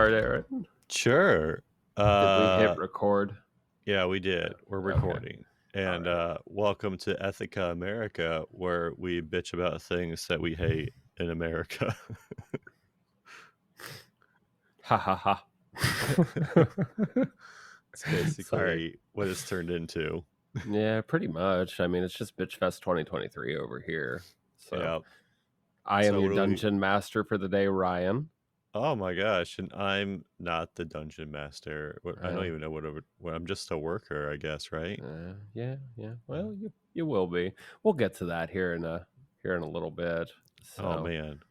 start, Aaron? Sure. Did we hit record? Yeah, we did. We're Okay. recording. And All welcome to Ethica America, where we bitch about things that we hate in America. Ha ha ha. It's basically Sorry. what it's turned into. Yeah, pretty much. I mean, it's just Bitch Fest 2023 over here. So Yeah. I am So your what do we... dungeon master for the day, Ryan. Oh my gosh, and I'm not the dungeon master. I don't Uh, even know what I'm just a worker, I guess, right? yeah. Well, you will be. We'll get to that here in a little bit. Oh So man.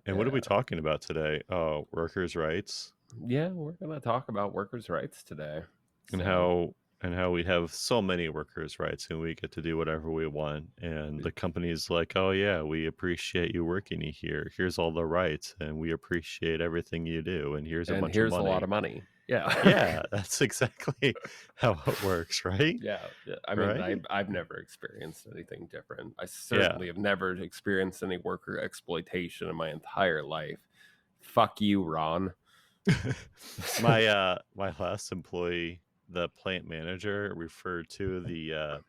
And what are we yeah, talking about today? Oh, workers' rights. yeah, we're gonna talk about workers' rights today. and So how and how we have so many workers' rights and we get to do whatever we want. And the company's like, oh yeah, we appreciate you working here. Here's all the rights, and we appreciate everything you do. And here's a and bunch of here's a lot money. of money. Yeah. Yeah, that's exactly how it works, right? Yeah. I mean, Right? I've never experienced anything different. I Yeah. certainly have never experienced any worker exploitation in my entire life. Fuck you, Ron. My last employee, the plant manager, referred to the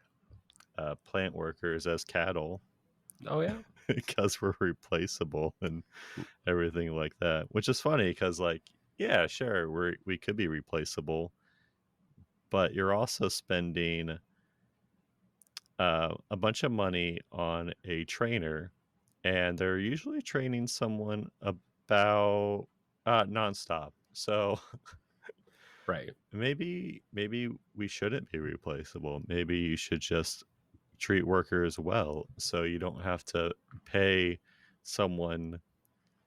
plant workers as cattle Oh yeah. because we're replaceable and everything like that, which is funny because, like, yeah, sure, we could be replaceable, but you're also spending a bunch of money on a trainer, and they're usually training someone about nonstop. So Right. maybe we shouldn't be replaceable. Maybe you should just treat workers well, so you don't have to pay someone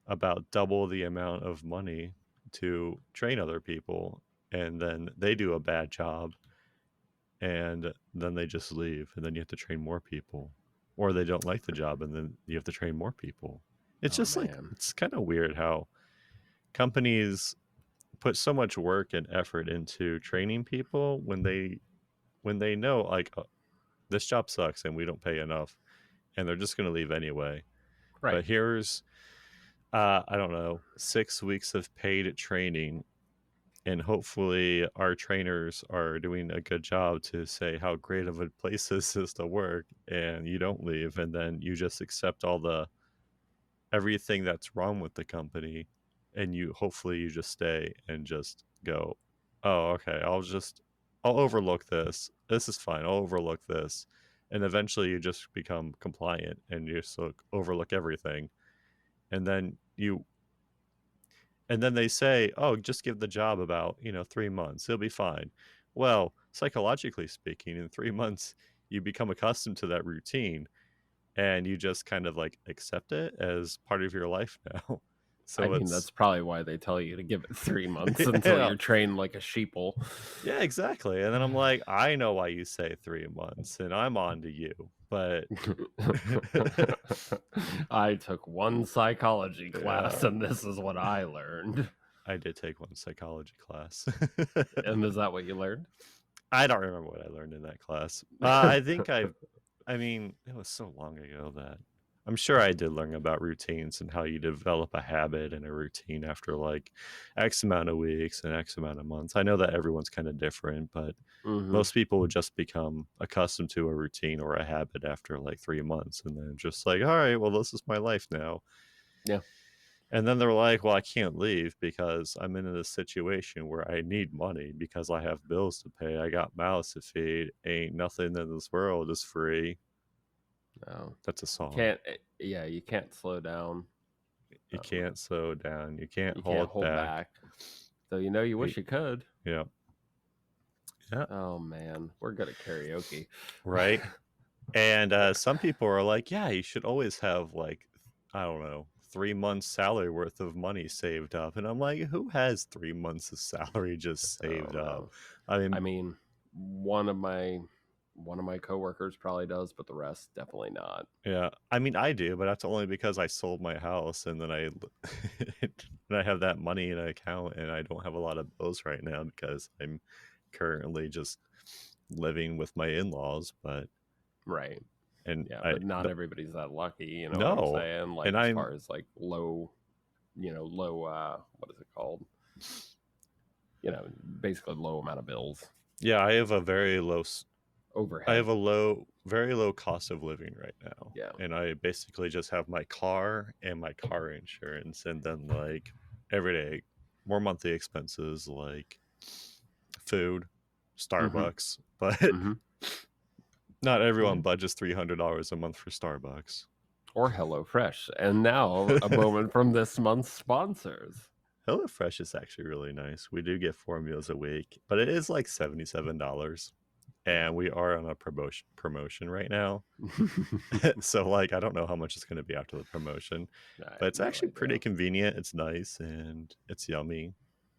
about double the amount of money to train other people, and then they do a bad job, and then they just leave, and then you have to train more people, or they don't like the job and then you have to train more people. It's Oh just like, man. it's kind of weird how companies put so much work and effort into training people when they know, like, this job sucks and we don't pay enough, and they're just going to leave anyway. But Right. here's I don't know, 6 weeks of paid training, and hopefully our trainers are doing a good job to say how great of a place this is to work, and you don't leave, and then you just accept all the everything that's wrong with the company, and you hopefully you just stay and just go, oh okay, I'll overlook this is fine, I'll overlook this, and eventually you just become compliant and you just overlook everything, and then you and then they say, oh, just give the job about 3 months, it'll be fine. Well, psychologically speaking, in 3 months you become accustomed to that routine, and you just kind of like accept it as part of your life now. I So mean, it's that's probably why they tell you to give it 3 months until yeah, you're trained like a sheeple. yeah, exactly. And then I'm like, I know why you say 3 months, and I'm on to you, but I took one psychology class yeah, and this is what I learned. I did take one psychology class. And is that what you learned? I don't remember what I learned in that class. I mean, it was so long ago that I'm sure I did learn about routines and how you develop a habit and a routine after like X amount of weeks and X amount of months. I know that everyone's kind of different, but Hmm. most people would just become accustomed to a routine or a habit after like 3 months, and then just like, all right, well, this is my life now. Yeah. And then they're like, well, I can't leave because I'm in this situation where I need money because I have bills to pay. I got mouths to feed. Ain't nothing in this world is free. No. That's a song. Can't, yeah, you can't slow down. You Um, can't slow down. You can't you can't hold hold back. back. So, you wish you could. Yeah. Yeah. Oh, man. We're good at karaoke. Right. And some people are like, yeah, you should always have like, I don't know, 3 months salary worth of money saved up. And I'm like, who has 3 months of salary just I saved don't up? know. I I mean, mean, one of my coworkers probably does, but the rest definitely not. yeah, I mean, I do, but that's only because I sold my house, and then and I have that money in an account, and I don't have a lot of bills right now because I'm currently just living with my in-laws. But Right. and Yeah, I but not the, everybody's that lucky, you know what I'm no, saying? and Like as I'm far as like low, what is it called? basically low amount of bills, Yeah, I have a overhead. very low cost of living right now. Yeah. And I basically just have my car and my car insurance, and then like everyday more monthly expenses like food, Mm-hmm. Starbucks, but Mm-hmm. not Yeah. everyone budgets $300 a month for Starbucks. Or HelloFresh. And now a moment from this month's sponsors. HelloFresh is actually really nice. We do get 4 meals a week, but it is like $77. Yeah. And we are on a promotion right now. So like I don't know how much it's going to be after the promotion, I but have it's no actually pretty idea. convenient. It's nice and it's yummy,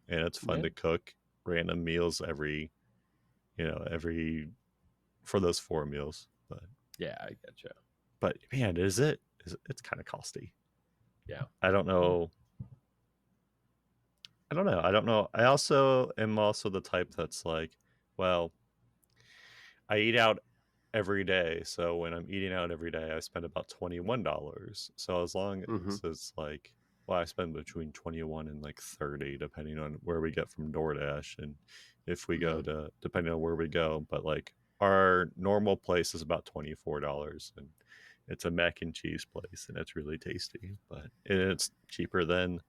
and it's fun Yeah. to cook random meals every for those 4 meals. Yeah, I get you. But man, it's kind of costly. Yeah. I don't Well, know. I don't know. I also am also the type that's like, well, I eat out every day. So when I'm eating out every day, I spend about $21. So as long mm-hmm. as it's like, well, I spend between 21 and like 30, depending on where we get from DoorDash and if we Yeah. go to, depending on where we go. But like our normal place is about $24, and it's a mac and cheese place, and it's really tasty. But it's cheaper than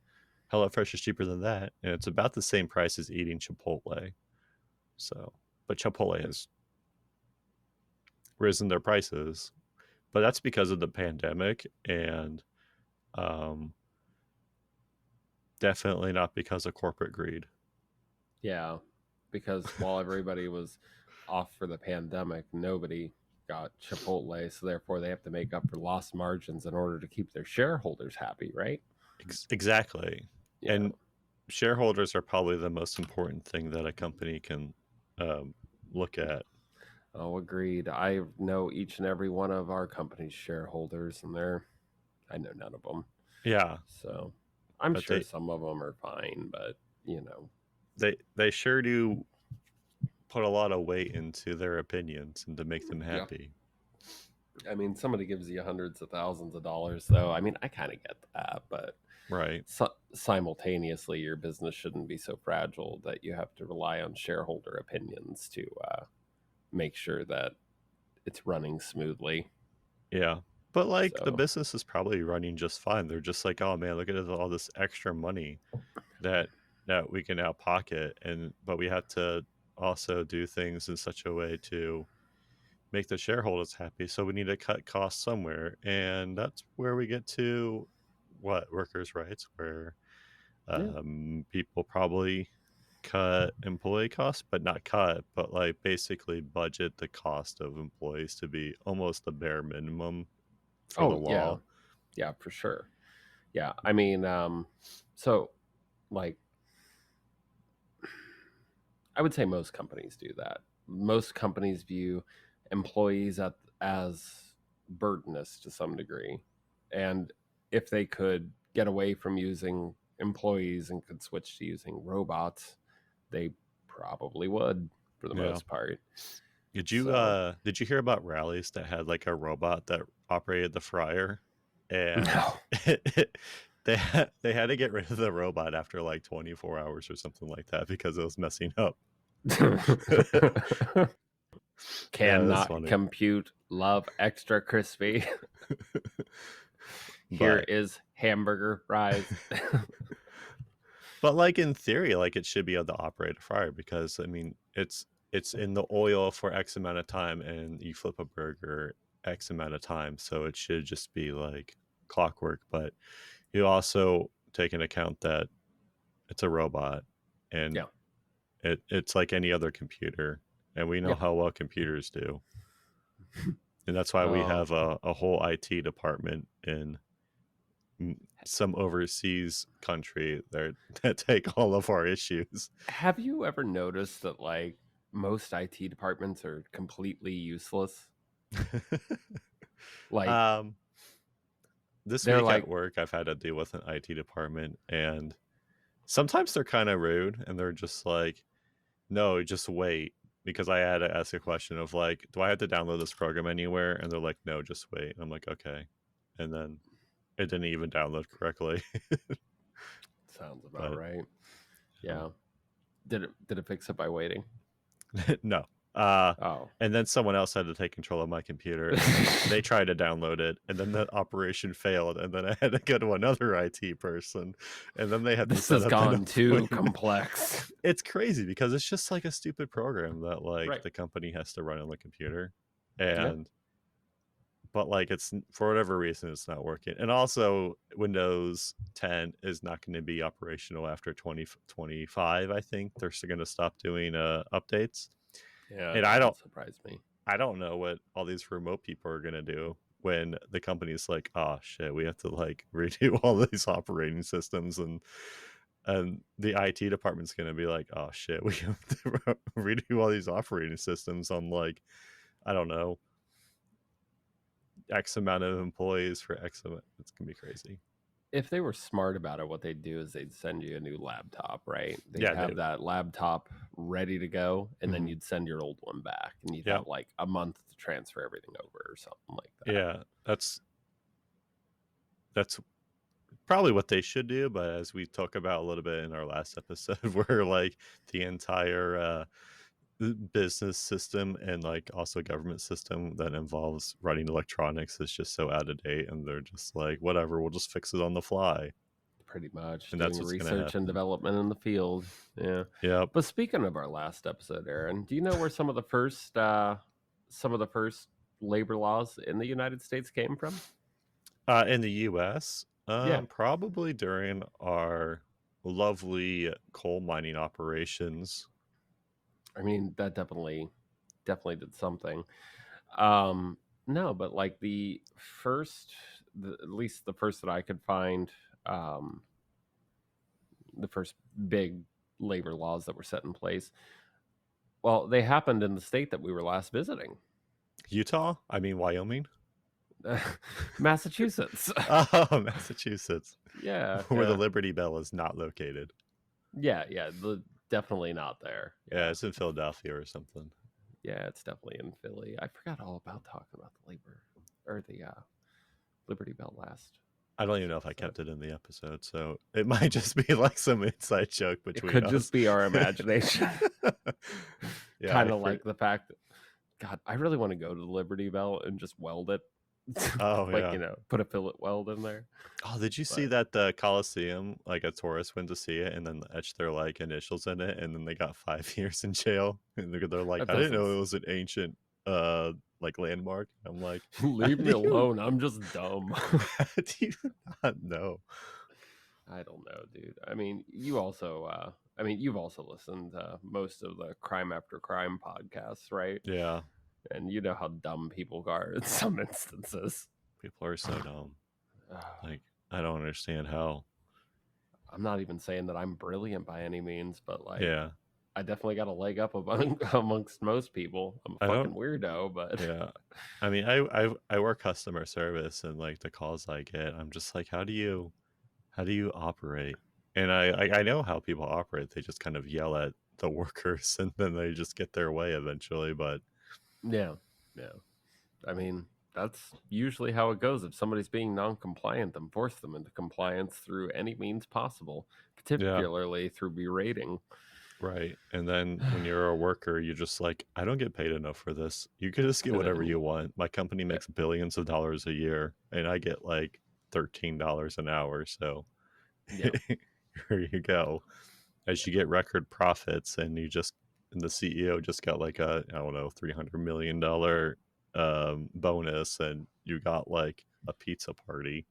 HelloFresh is cheaper than that, and it's about the same price as eating Chipotle. So, but Chipotle has risen their prices, but that's because of the pandemic, and um, definitely not because of corporate greed. Yeah. Because while everybody was off for the pandemic, nobody got Chipotle. So therefore, they have to make up for lost margins in order to keep their shareholders happy, right? Exactly. Yeah. And shareholders are probably the most important thing that a company can um, look at. Oh, agreed. I know each and every one of our company's shareholders, and I know none of them. Yeah, So I'm but sure some of them are fine, but you know, they sure do put a lot of weight into their opinions and to make them yeah. happy. I mean, somebody gives you hundreds of thousands of dollars, though. I mean, I kind of get that, but Right. simultaneously, your business shouldn't be so fragile that you have to rely on shareholder opinions to make sure that it's running smoothly. Yeah. But like the So, business is probably running just fine. They're just like, oh man, look at all this extra money that we can now pocket, and but we have to also do things in such a way to make the shareholders happy. So we need to cut costs somewhere, and that's where we get to what workers' rights, where yeah. people probably cut employee costs, but not cut, but like basically budget the cost of employees to be almost the bare minimum for the Oh, yeah. law. Yeah, for sure. Yeah. I mean, so like, I would say most companies do that. Most companies view employees as burdenous to some degree. And if they could get away from using employees and could switch to using robots, they probably would for the Yeah. most part. Did you So, did you hear about rallies that had like a robot that operated the fryer, and no. they had to get rid of the robot after like 24 hours or something like that because it was messing up. Yeah, that's Cannot funny. compute love extra crispy. Here But is hamburger fries. like in theory, like it should be able to operate a fryer because I mean it's in the oil for X amount of time, and you flip a burger X amount of time, so it should just be like clockwork. But you also take into account that it's a robot, and Yeah. it's like any other computer, and we know Yeah. how well computers do, and that's why we Oh, have a whole IT department in some overseas country there that take all of our issues. have you ever noticed that like most IT departments are completely useless? Like um, this they're week at like, work, I've had to deal with an IT department, and sometimes they're kind of rude, and they're just like, "No, just wait." Because I had to ask a question of like, "Do I have to download this program anywhere?" And they're like, "No, just wait." And I'm like, "Okay." And then it didn't even download correctly. sounds about But right. um, Yeah. Did it fix it by waiting? No. Oh. And then someone else had to take control of my computer, and then they tried to download it, and then the operation failed, and then I had to go to another IT person, and then they had to This set has up gone another too one. complex. It's crazy because it's just like a stupid program that like Right. the company has to run on the computer, Yeah. and but like it's for whatever reason it's not working. And also Windows 10 is not going to be operational after 2025. I think they're still going to stop doing updates. Yeah, And it doesn't surprise me. I don't know what all these remote people are going to do when the company's like, oh shit, we have to like redo all these operating systems, and the IT department's going to be like, oh shit, we have to redo all these operating systems on like, I don't know, X amount of employees for X amount. It's going to be crazy. If they were smart about it, what they'd do is they'd send you a new laptop, right? They'd Yeah, have that laptop ready to go, and then Mhm. you'd send your old one back, and you'd Yep. have like a month to transfer everything over or something like that. Yeah, that's probably what they should do. But as we talk about a little bit in our last episode, where like the entire business system and like also government system that involves running electronics is just so out of date, and they're just like, whatever, we'll just fix it on the fly, Pretty much and that's doing what's going to research and happen. development in the field. Yeah. Yep. But speaking of our last episode, Aaron, do you know where some of the first labor laws in the United States came from? In the US, Yeah. probably during our lovely coal mining operations. I mean, that definitely did something. No, but like at least the first that I could find, um, the first big labor laws that were set in place. Well, they happened in the state that we were last visiting, Utah? I mean, Wyoming? Massachusetts. Oh, Massachusetts, Yeah, where the yeah, Liberty Bell is not located. yeah. Definitely not there. Yeah, Yeah, it's in Philadelphia or something. yeah, it's definitely in Philly. I forgot all about talking about the Liberty Bell last I don't even know if I episode. kept it in the episode, so it might just be like some inside joke It between could us. just be our imagination. Yeah, Kind of like the fact that, God, I really want to go to the Liberty Bell and just weld it. oh Like, yeah. put a fillet weld in there. Oh, did you see But that the Coliseum, like a tourist went to see it and then etched their like initials in it, and then they got 5 years in jail, and they're like, that I didn't doesn't. know it was an ancient like landmark. I'm like, how Leave me do you alone. I'm just dumb. how do you not know? I don't know, dude. I mean, you've also listened to most of the Crime After Crime podcasts, right? Yeah, And you know how dumb people are in some instances. people are so dumb. Like, I don't understand how. I'm not even saying that I'm brilliant by any means, but like, Yeah, I definitely got a leg up amongst most people. I'm a I fucking don't. weirdo, but Yeah, I mean, I work customer service, and like the calls I get, I'm just like, how do you operate? And I know how people operate. They just kind of yell at the workers, and then they just get their way eventually. But yeah, yeah. I mean, that's usually how it goes. If somebody's being non-compliant, then force them into compliance through any means possible, yeah, particularly through berating. right. And then when you're a worker, you're just like, I don't get paid enough for this. You could just get And whatever then, you want. My company makes billions of dollars a year, and I get like $13 an hour. So yeah, here you go. As you get record profits, and the CEO just got like a, I don't know, $300 million bonus, and you got like a pizza party.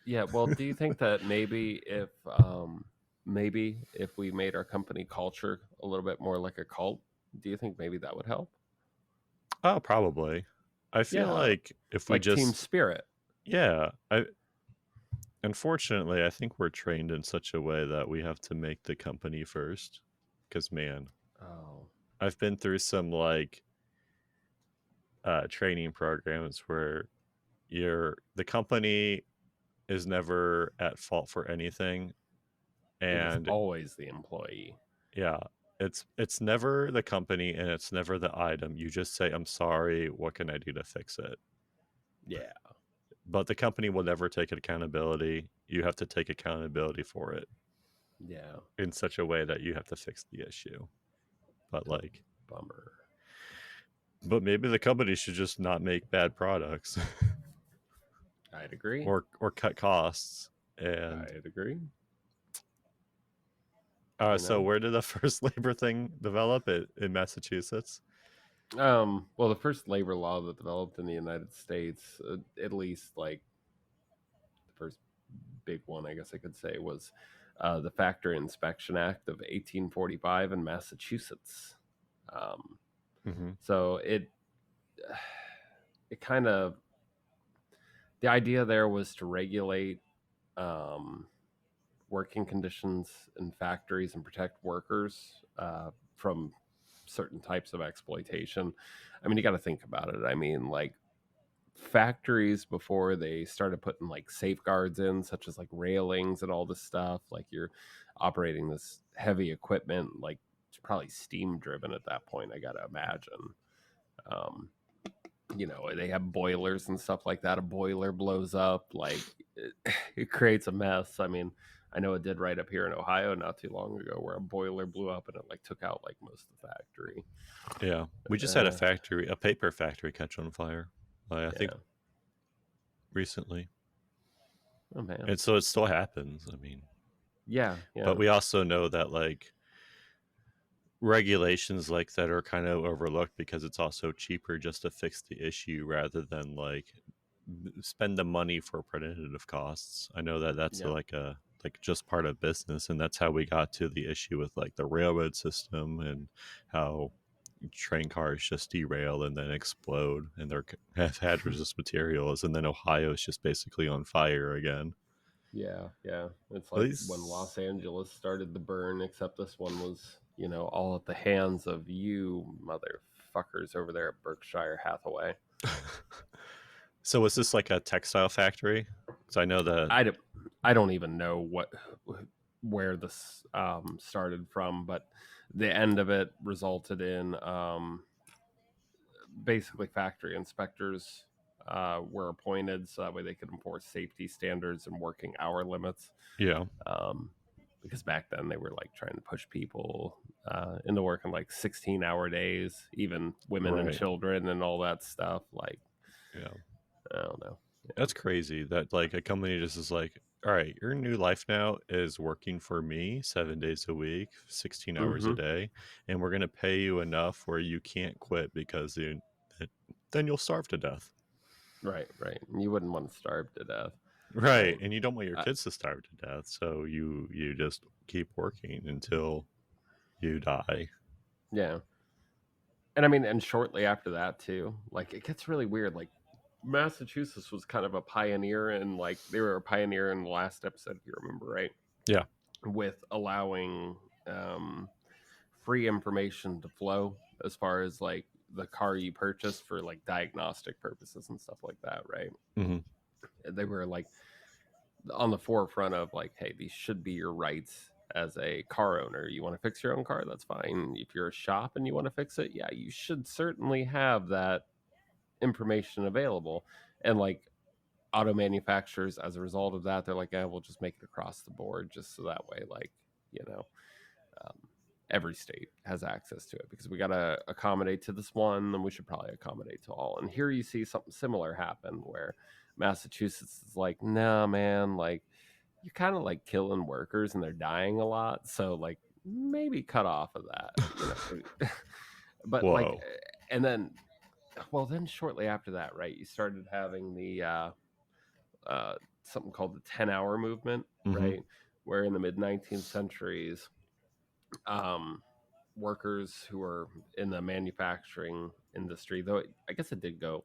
yeah. Well, do you think that maybe if we made our company culture a little bit more like a cult, do you think maybe that would help? Oh, probably. I feel Yeah, like if we like team just, spirit. yeah, I unfortunately I think we're trained in such a way that we have to make the company first. Because man, Oh, I've been through some like training programs where the company is never at fault for anything, it is and always the employee. yeah, it's never the company, and it's never the item. You just say, I'm sorry, what can I do to fix it? Yeah, But the company will never take accountability. You have to take accountability for it. Yeah. in such a way that you have to fix the issue. But like, Bummer. but maybe the company should just not make bad products I'd agree. or cut costs. And I'd agree. so where did the first labor thing develop? In Massachusetts? Well, the first labor law that developed in the United States, at least like the first big one, I guess I could say, was the Factory Inspection Act of 1845 in Massachusetts. Um, Mm-hmm. so it kind of, the idea there was to regulate um, working conditions in factories and protect workers from certain types of exploitation. I mean, you got to think about it. I mean, like factories before they started putting like safeguards in, such as like railings and all this stuff, like you're operating this heavy equipment, like it's probably steam driven at that point, I gotta imagine. um, they have boilers and stuff like that. A boiler blows up, like it creates a mess. I mean, I know it did right up here in Ohio not too long ago, where a boiler blew up and it like took out like most of the factory. Yeah, we just had uh, a paper factory catch on fire. I think yeah. recently, Oh man. and so it still happens. I mean, Yeah, but yeah. we also know that like regulations like that are kind of overlooked because it's also cheaper just to fix the issue rather than like spend the money for preventative costs. I know that that's Yeah. like just part of business, and that's how we got to the issue with like the railroad system and how train cars just derail and then explode and they're have hazardous materials, and then Ohio is just basically on fire again. Yeah, yeah. It's At like when least Los Angeles started the burn, except this one was, all at the hands of you motherfuckers over there at Berkshire Hathaway. so was this like a textile factory? Because I know that. I don't, I don't even know where this started from, but the end of it resulted in basically factory inspectors were appointed so that way they could enforce safety standards and working hour limits. Yeah. Um, because back then they were like trying to push people into working like 16-hour days, even women and Right. children and all that stuff. Like, Yeah. I don't know. Yeah. That's crazy that like a company just is like, all right, your new life now is working for me 7 days a week, 16 hours a Mm-hmm. day, and we're going to pay you enough where you can't quit because then you'll starve to death. Right, right. You wouldn't want to starve to death, Right. right? And you don't want your Uh, kids to starve to death. So you just keep working until you die. yeah. And I mean, and shortly after that too, like it gets really weird. Like Massachusetts was kind of a pioneer, and like they were a pioneer in the last episode, if you remember, right? Yeah. With allowing um, free information to flow as far as like the car you purchased for like diagnostic purposes and stuff like that, right? Hmm. They were like on the forefront of like, hey, these should be your rights as a car owner. You want to fix your own car, that's fine. If you're a shop and you want to fix it, yeah, you should certainly have that information available. And like auto manufacturers, as a result of that, they're like, yeah, we'll just make it across the board, just so that way, like, you know, um, every state has access to it, because we got to accommodate to this one, then we should probably accommodate to all. And here you see something similar happen where Massachusetts is like, nah, man, like you're kind of like killing workers and they're dying a lot, so like maybe cut off of that. But like, Whoa. and then, well, then shortly after that, right, you started having the uh, something called the 10-hour movement, Hmm. right, where in the mid 19th centuries, um, workers who were in the manufacturing industry, though I guess it did go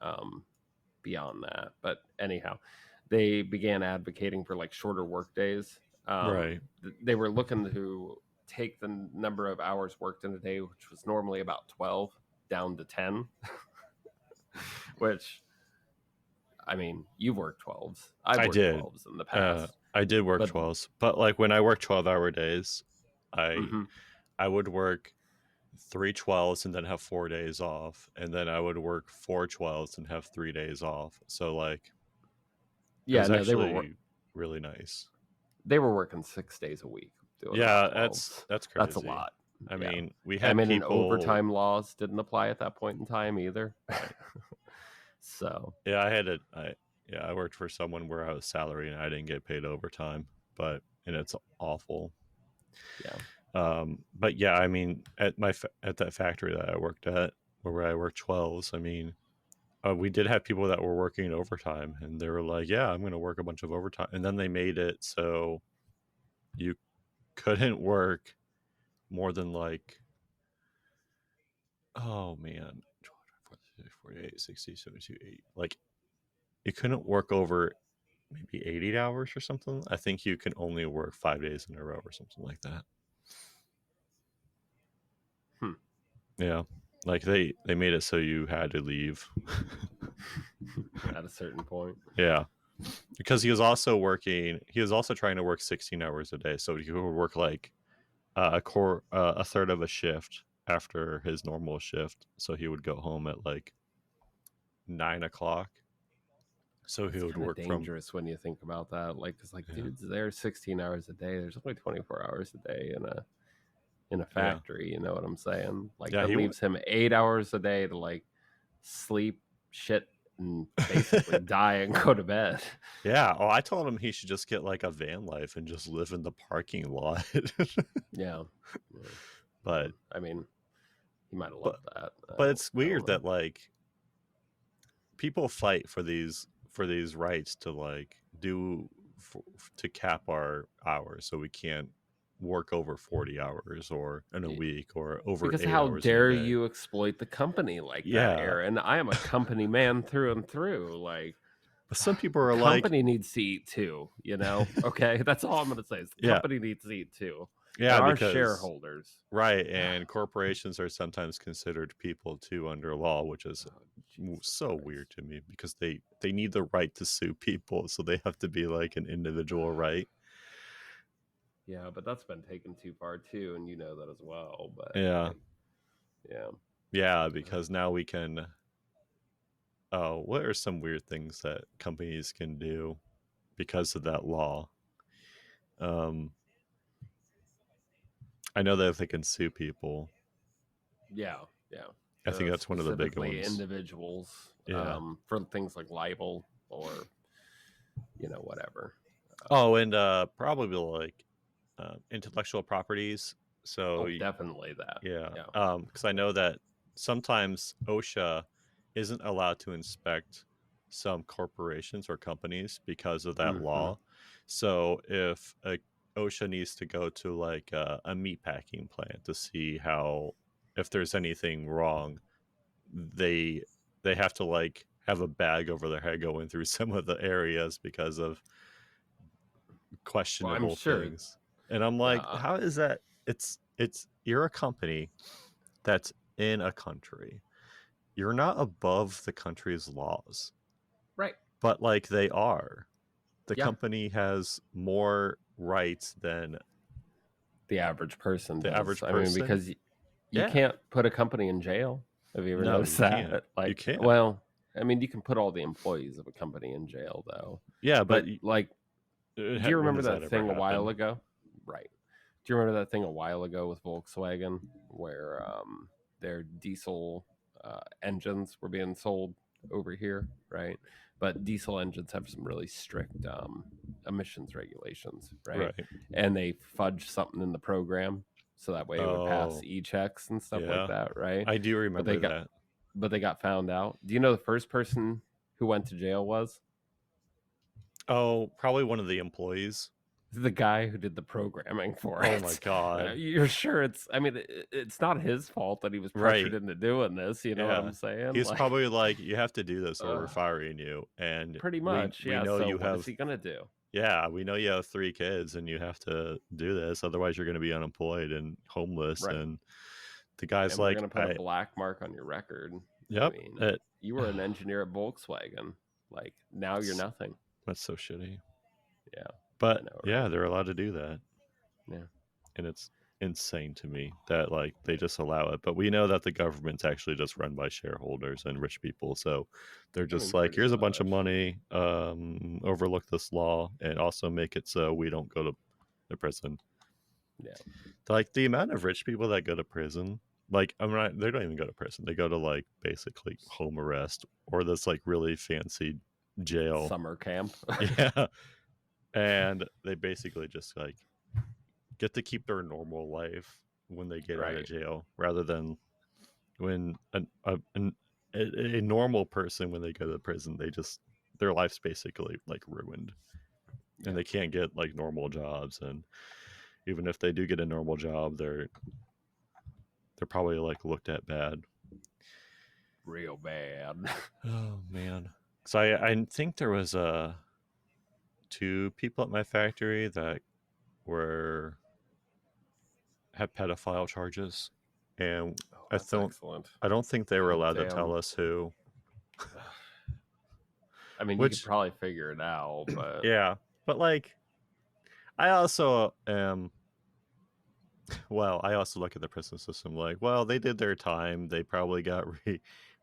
um, beyond that, but anyhow, they began advocating for like shorter work days. Right. They were looking to take the number of hours worked in a day, which was normally about 12, down to 10, which, I mean, you've worked 12s. I've I worked did. 12s in the past, I did work but 12s, but like when I worked 12-hour days, I mhm. I would work 3 12s and then have 4 days off, and then I would work 4 12s and have 3 days off. So like it Yeah, was no, actually really nice. they were working 6 days a week doing Yeah, about 12s. that's That's a crazy. lot. I Yeah. mean, we I had mean, and people. overtime laws didn't apply at that point in time either. Right. So Yeah, I worked for someone where I was salary and I didn't get paid overtime, and it's awful. yeah. But yeah, I mean, at that factory that I worked at, where I worked 12s, I mean, we did have people that were working overtime, and they were like, "Yeah, I'm going to work a bunch of overtime," and then they made it so you couldn't work more than like, oh man, 48, 60, 72, 80. Like, you couldn't work over maybe 80 hours or something. I think you can only work 5 days in a row or something like that. Yeah, like they made it so you had to leave At a certain point. Yeah, because he was also trying to work 16 hours a day, so he would work like a third of a shift after his normal shift, so he would go home at like 9 o'clock. So he would work from. Dangerous when you think about that. Like, it's like, Yeah. dudes, they're 16 hours a day. There's only 24 hours a day in a factory. You know what I'm saying? Like, Yeah, that leaves him 8 hours a day to like sleep, shit, and basically die and go to bed. Yeah. Oh, I told him he should just get like a van life and just live in the parking lot. Yeah. But I mean, he might have loved that. But it's weird that like people fight for these rights to like to cap our hours, so we can't work over 40 hours or in a week or over because 8 how hours dare in a day. you exploit the company like Yeah. that, Aaron? I am a company man through and through. Like, but some people are company needs to eat too, you know? Okay, that's all I'm gonna say is the Yeah. company needs to eat too. Yeah, There are because shareholders. right, and corporations are sometimes considered people too under law, which is so Christ. weird to me, because they need the right to sue people, so they have to be like an individual right. Yeah, but that's been taken too far too, and you know that as well. But Yeah. like, Yeah, because now we can. Oh, what are some weird things that companies can do because of that law? I know that they can sue people. Yeah. I think that's one of the big ones. Individuals, for things like libel or whatever. And probably like intellectual properties. So definitely that. Yeah. Because I know that sometimes OSHA isn't allowed to inspect some corporations or companies because of that law. So if OSHA needs to go to like a meat packing plant to see if there's anything wrong, they have to like have a bag over their head going through some of the areas because of questionable things. And I'm like, how is that? It's you're a company that's in a country. You're not above the country's laws. Right. But like they are. The company has more rights than the average person the does. average I mean, because you can't put a company in jail. Have you ever noticed that? Can't. Like, you can't. Well, I mean, you can put all the employees of a company in jail, though. Yeah, but like, do you remember that thing a while happen? ago? Right. Do you remember that thing a while ago with Volkswagen where their diesel engines were being sold over here, right? But diesel engines have some really strict emissions regulations, right? And they fudge something in the program so that way it would pass e-checks and stuff like that, right? I do remember that. But they got found out. Do you know the first person who went to jail was? Oh, probably one of the employees. The guy who did the programming for it. Oh my god! You're sure it's not his fault that he was pressured into doing this. You know what I'm saying? He's probably like, you have to do this or we're firing you. And pretty much, we know you have. What is he gonna do? Yeah, we know you have 3 kids and you have to do this, otherwise you're going to be unemployed and homeless. Right. And the guy's like, "We're going to put a black mark on your record." Yep. I mean, you were an engineer at Volkswagen. Like, now you're nothing. That's so shitty. Yeah. But they're allowed to do that. Yeah. And it's insane to me that like they just allow it. But we know that the government's actually just run by shareholders and rich people, so they're I mean, just like, pretty here's a bunch of much. money, overlook this law and also make it so we don't go to the prison. Yeah. Like the amount of rich people that go to prison, like I'm not, they don't even go to prison, they go to like basically home arrest or this like really fancy jail. Summer camp. Yeah. And they basically just like get to keep their normal life when they get out of Right. jail, rather than when a normal person, when they go to prison, they just, their life's basically like ruined, and they can't get like normal jobs. And even if they do get a normal job, they're probably like looked at bad. Real bad. Oh man. So I think there was two people at my factory that were had pedophile charges, and Oh, that's excellent. I don't think they were God allowed to damn. tell us who. I mean, you could Which, probably figure it out, but yeah, but like, I also am. Well, I also look at the prison system like, well, they did their time. They probably got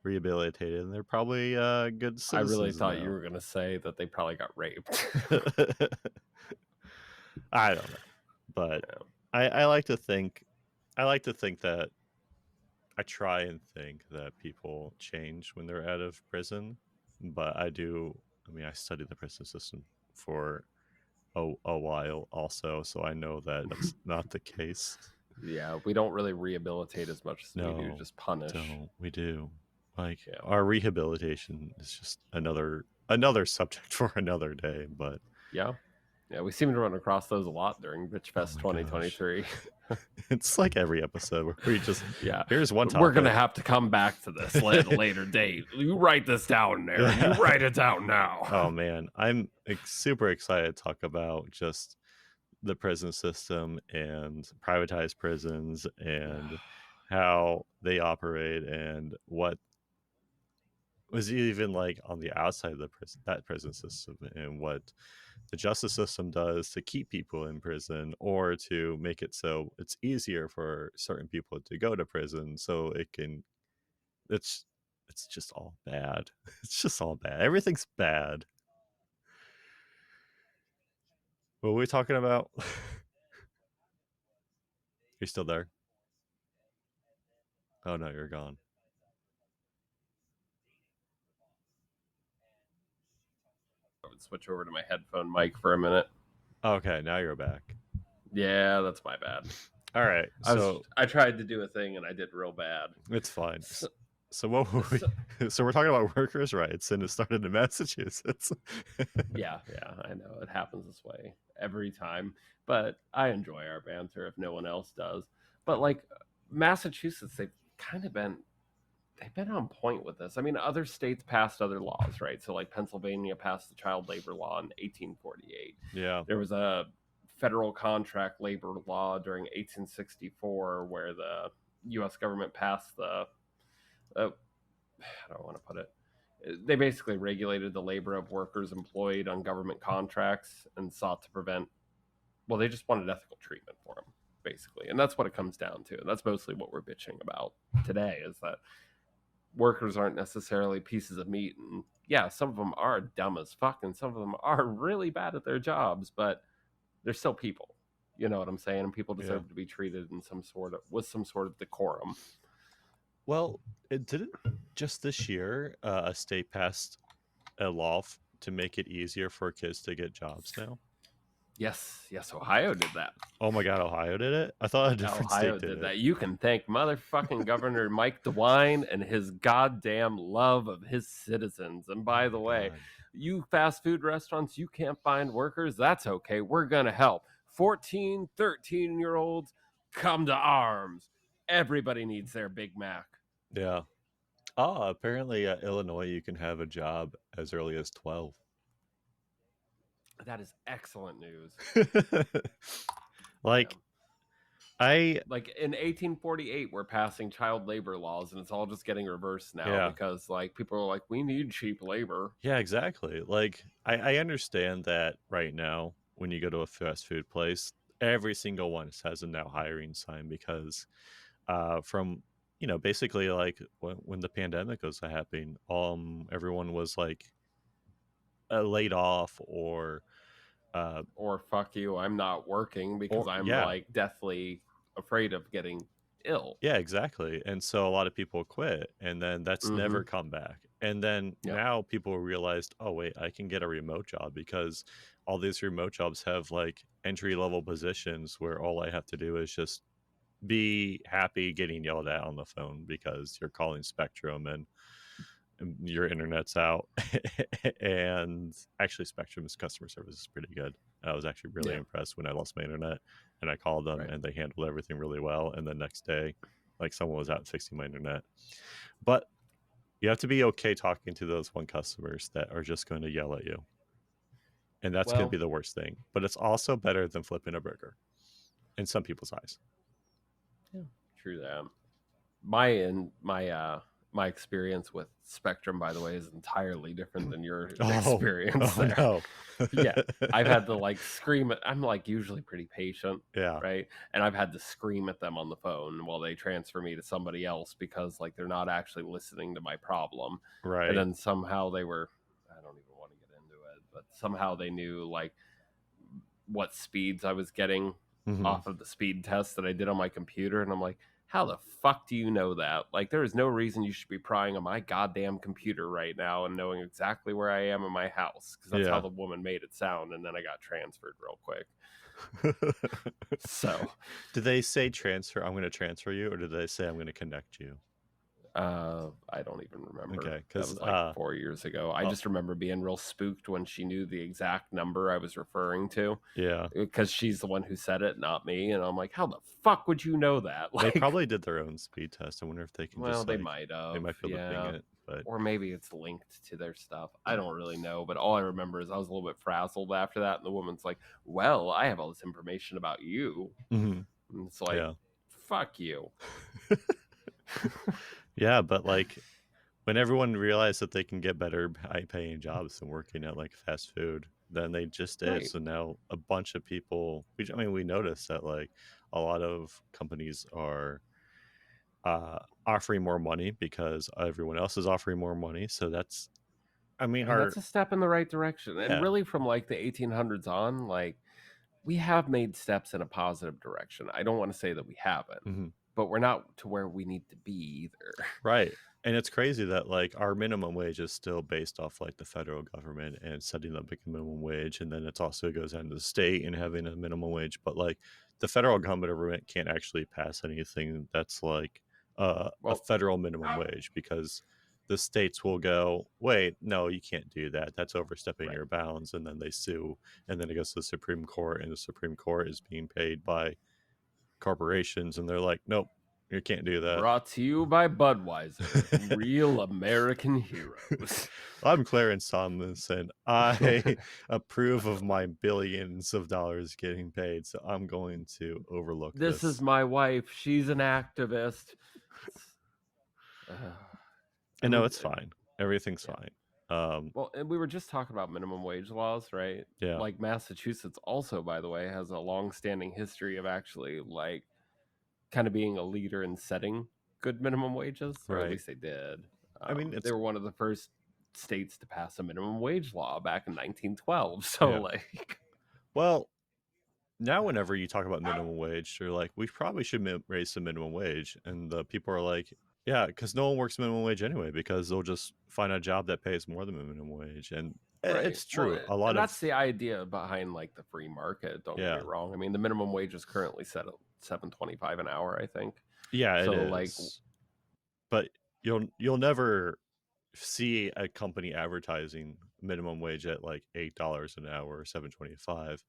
rehabilitated, and they're probably good I really citizens thought you now. were gonna say that they probably got raped. I don't know, but Yeah. I like to think, that I try and think that people change when they're out of prison, but I do. I mean, I studied the prison system for a while also, so I know that that's not the case. Yeah, we don't really rehabilitate as much as we do No, just punish. don't we do? Like, Yeah. our rehabilitation is just another subject for another day. But Yeah. Yeah, we seem to run across those a lot during Bitch oh Fest my gosh, 2023. it's like every episode where we just, Yeah. here's one topic. We're going to have to come back to this at a later date. You write this down there. Yeah. You write it down now. Oh man, I'm super excited to talk about just the prison system and privatized prisons and how they operate and what was even like on the outside of the prison system, and what the justice system does to keep people in prison, or to make it so it's easier for certain people to go to prison, so it can, it's just all bad. It's just all bad. Everything's bad. What were we talking about? You're still there? Oh no, you're gone. I would switch over to my headphone mic for a minute. Okay, now you're back. Yeah, that's my bad. All right, so I tried to do a thing and I did real bad. it's fine. So what were we? So we're talking about workers' rights, and it started in Massachusetts. Yeah, I know it happens this way every time, but I enjoy our banter if no one else does. But like Massachusetts, they've been on point with this. I mean, other states passed other laws, right? So like Pennsylvania passed the child labor law in 1848. Yeah, There was a federal contract labor law during 1864 where the U.S. government passed the how do I want to put it? They basically regulated the labor of workers employed on government contracts and sought to prevent. Well, they just wanted ethical treatment for them, basically, and that's what it comes down to. And that's mostly what we're bitching about today: is that workers aren't necessarily pieces of meat, and yeah, some of them are dumb as fuck, and some of them are really bad at their jobs, but they're still people. You know what I'm saying? And people deserve to be treated in some sort of decorum. Well, it didn't just this year. A state passed a law to make it easier for kids to get jobs now. Yes, Ohio did that. Oh my God, Ohio did it? I thought a different Ohio state did that. it. You can thank motherfucking Governor Mike DeWine and his goddamn love of his citizens. And by the way, you fast food restaurants, you can't find workers. That's okay. We're going to help. 14, 13-year-olds, come to arms. Everybody needs their Big Mac. Yeah. Oh, apparently Illinois, you can have a job as early as 12. That is excellent news. Like, yeah. Like in 1848, we're passing child labor laws, and it's all just getting reversed now because like people are like, we need cheap labor. Yeah, exactly. Like I understand that right now when you go to a fast food place, every single one has a now hiring sign because from basically like when the pandemic was happening, everyone was like laid off uh Or fuck you, I'm not working because or I'm yeah. like deathly afraid of getting ill. Yeah, exactly. And so a lot of people quit, and then that's Mm-hmm. never come back. And then Yep. now people realized, oh wait, I can get a remote job because all these remote jobs have like entry level positions where all I have to do is just be happy getting yelled at on the phone because you're calling Spectrum and your internet's out. And actually, Spectrum's customer service is pretty good. I was actually really Yeah. impressed when I lost my internet and I called them Right. and they handled everything really well. And the next day, like someone was out fixing my internet. But you have to be okay talking to those one customers that are just going to yell at you. And that's going to be Well, the worst thing. But it's also better than flipping a burger in some people's eyes. yeah, true that. My experience with Spectrum, by the way, is entirely different than your Oh, experience oh there. no. Yeah, I've had to like scream at. I'm like usually pretty patient, Yeah, right? And I've had to scream at them on the phone while they transfer me to somebody else because like they're not actually listening to my problem. And right. then somehow they were. I don't even want to get into it, but somehow they knew like what speeds I was getting Hmm. off of the speed test that I did on my computer, and I'm like, how the fuck do you know that? Like, there is no reason you should be prying on my goddamn computer right now and knowing exactly where I am in my house, because that's how Yeah. the woman made it sound, and then I got transferred real quick. So, Did they say transfer? I'm going to transfer you, or did they say I'm going to connect you? I don't even remember. Okay, That because was like 4 years ago. I just remember being real spooked when she knew the exact number I was referring to, yeah, because she's the one who said it, not me. And I'm like, how the fuck would you know that? they Like, probably did their own speed test. I wonder if they can well, just they like might they have, might be able to ping yeah. it, but Or maybe it's linked to their stuff. I don't really know, but all I remember is I was a little bit frazzled after that, and the woman's like, "Well, I have all this information about you." Mhm. And it's like, Yeah, "Fuck you." yeah, but like when everyone realized that they can get better high-paying jobs than working at like fast food, then they just did. Right. So now a bunch of people, I mean, we noticed that like a lot of companies are offering more money because everyone else is offering more money. So that's, I mean, I mean, that's our a step in the right direction. And yeah, really from like the 1800s on, like we have made steps in a positive direction. I don't want to say that we haven't, mhm, but we're not to where we need to be either. right. And it's crazy that like our minimum wage is still based off like the federal government and setting up like a minimum wage, and then it also goes down to the state and having a minimum wage. But like the federal government can't actually pass anything that's like a Well, federal minimum wage because the states will go, wait, no, you can't do that. That's overstepping right. your bounds, and then they sue, and then it goes to the Supreme Court, and the Supreme Court is being paid by corporations, and they're like, nope, you can't do that. Brought to you by Budweiser, real American heroes. I'm Clarence Thomas, and I approve of my billions of dollars getting paid, so I'm going to overlook This is this. my wife. She's an activist. Uh, I And no, mean, it's fine. Everything's yeah. fine. Well, and we were just talking about minimum wage laws, right? Yeah, Like Massachusetts also, by the way, has a long-standing history of actually like kind of being a leader in setting good minimum wages, or at right. least they did. I mean, They it's were one of the first states to pass a minimum wage law back in 1912. So, yeah. like, Well, now whenever you talk about minimum wage, you're like, we probably should raise the minimum wage, and the people are like, yeah, because no one works minimum wage anyway, because they'll just find a job that pays more than minimum wage, and right. it's Well, true. A lot and of that's the idea behind like the free market. Don't get me yeah, wrong. I mean, the minimum wage is currently set at 7.25 an hour, I think. yeah, it So, like, is. But you'll never see a company advertising minimum wage at like $8 an hour or 7.25.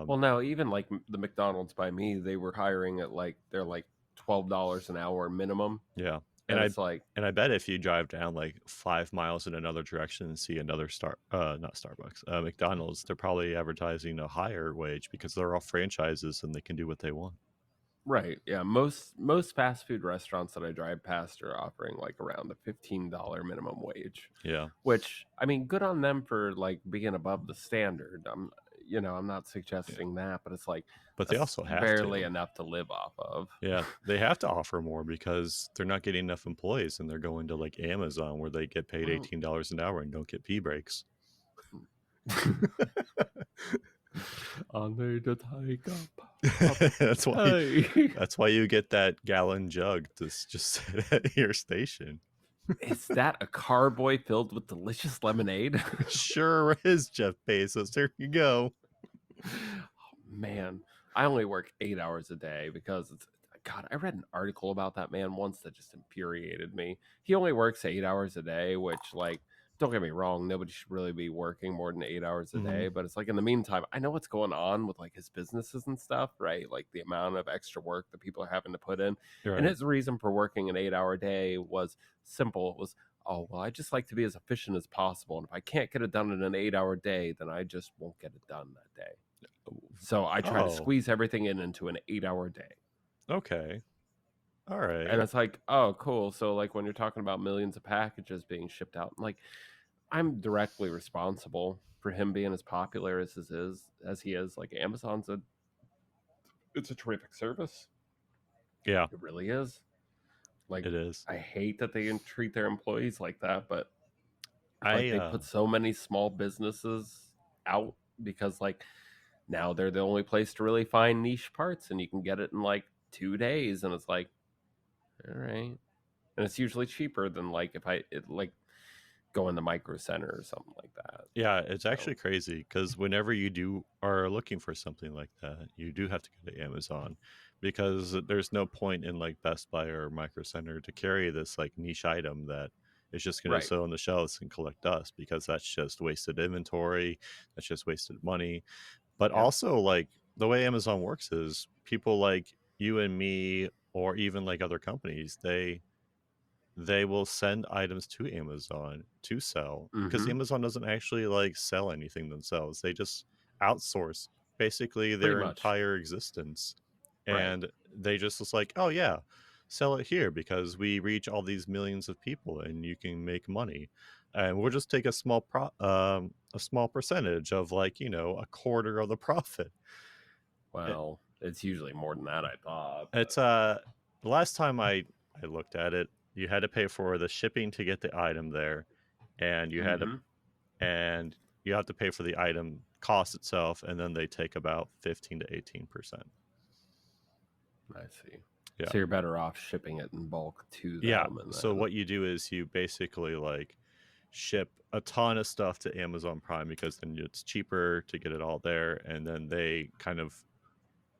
well, now even like the McDonald's by me, they were hiring at like they're like $12 an hour minimum, Yeah, and and it's like, I bet if you drive down like 5 miles in another direction and see another not Starbucks, McDonald's, they're probably advertising a higher wage because they're all franchises and they can do what they want. right, yeah. Most fast food restaurants that I drive past are offering like around a $15 minimum wage, Yeah, which I mean, good on them for like being above the standard. I'm not Yeah. suggesting that, but it's like But they that's also have barely to. enough to live off of. Yeah, they have to offer more because they're not getting enough employees, and they're going to, like, Amazon where they get paid Well, $18 an hour and don't get pee breaks. I need to take a That's why pee. that's why you get that gallon jug to just sit at your station. Is that a carboy filled with delicious lemonade? Sure is, Jeff Bezos. There you go. Oh, man, I only work 8 hours a day because God, I read an article about that man once that just infuriated me. He only works 8 hours a day, which, like, don't get me wrong, nobody should really be working more than 8 hours a day. Mhm. But it's like in the meantime, I know what's going on with like his businesses and stuff, right? Like the amount of extra work that people are having to put in. And Right. his reason for working an 8 hour day was simple. It was, oh, well, I just like to be as efficient as possible. And if I can't get it done in an 8 hour day, then I just won't get it done that day. So I try to Oh, squeeze everything into an 8 hour day. okay. And Alright. it's like, oh, cool. So like when you're talking about millions of packages being shipped out, like I'm directly responsible for him being as popular as he is. Like Amazon's it's a terrific service. Yeah, It really is. Like it is. I hate that they treat their employees like that, but like I, they put so many small businesses out because like now they're the only place to really find niche parts and you can get it in like 2 days and it's like, all right. And it's usually cheaper than like if like go in the Micro Center or something like that. yeah, it's So actually crazy because whenever you are looking for something like that, you do have to go to Amazon because there's no point in, like, Best Buy or Micro Center to carry this, like, niche item that is just gonna right. sit on the shelves and collect dust because that's just wasted inventory, that's just wasted money. But Yep. also, like, the way Amazon works is people like you and me or even, like, other companies, they will send items to Amazon to sell because Mm-hmm. Amazon doesn't actually, like, sell anything themselves. They just outsource basically Pretty their much. entire existence, Right. and they just was like, "Oh, yeah, sell it here because we reach all these millions of people and you can make money, and we'll just take a small percentage of, like, a quarter of the profit." It Well, it's usually more than that, I thought, but it's, the last time I looked at it, you had to pay for the shipping to get the item there, and mm-hmm. you have to pay for the item cost itself, and then they take about 15 to 18%. I see. Yeah. So you're better off shipping it in bulk to Yeah. them and So then what you do is you basically, like, ship a ton of stuff to Amazon Prime because then it's cheaper to get it all there, and then they kind of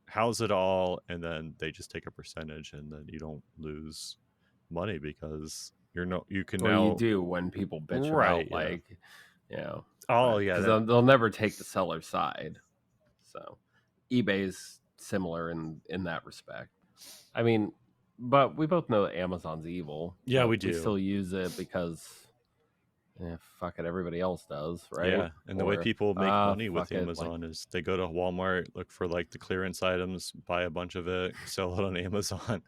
house it all, and then they just take a percentage, and then you don't lose money because you can well you now. do when people bitch Right, about yeah. like, Oh, but yeah, because that they'll never take the seller side. So eBay's similar in that respect. I mean, but we both know that Amazon's evil, yeah, but we we do. still use it because fuck it, everybody else does, right? Yeah, and the way Or people make money with fuck it, like Amazon is they go to Walmart, look for, like, the clearance items, buy a bunch of it, sell it on Amazon.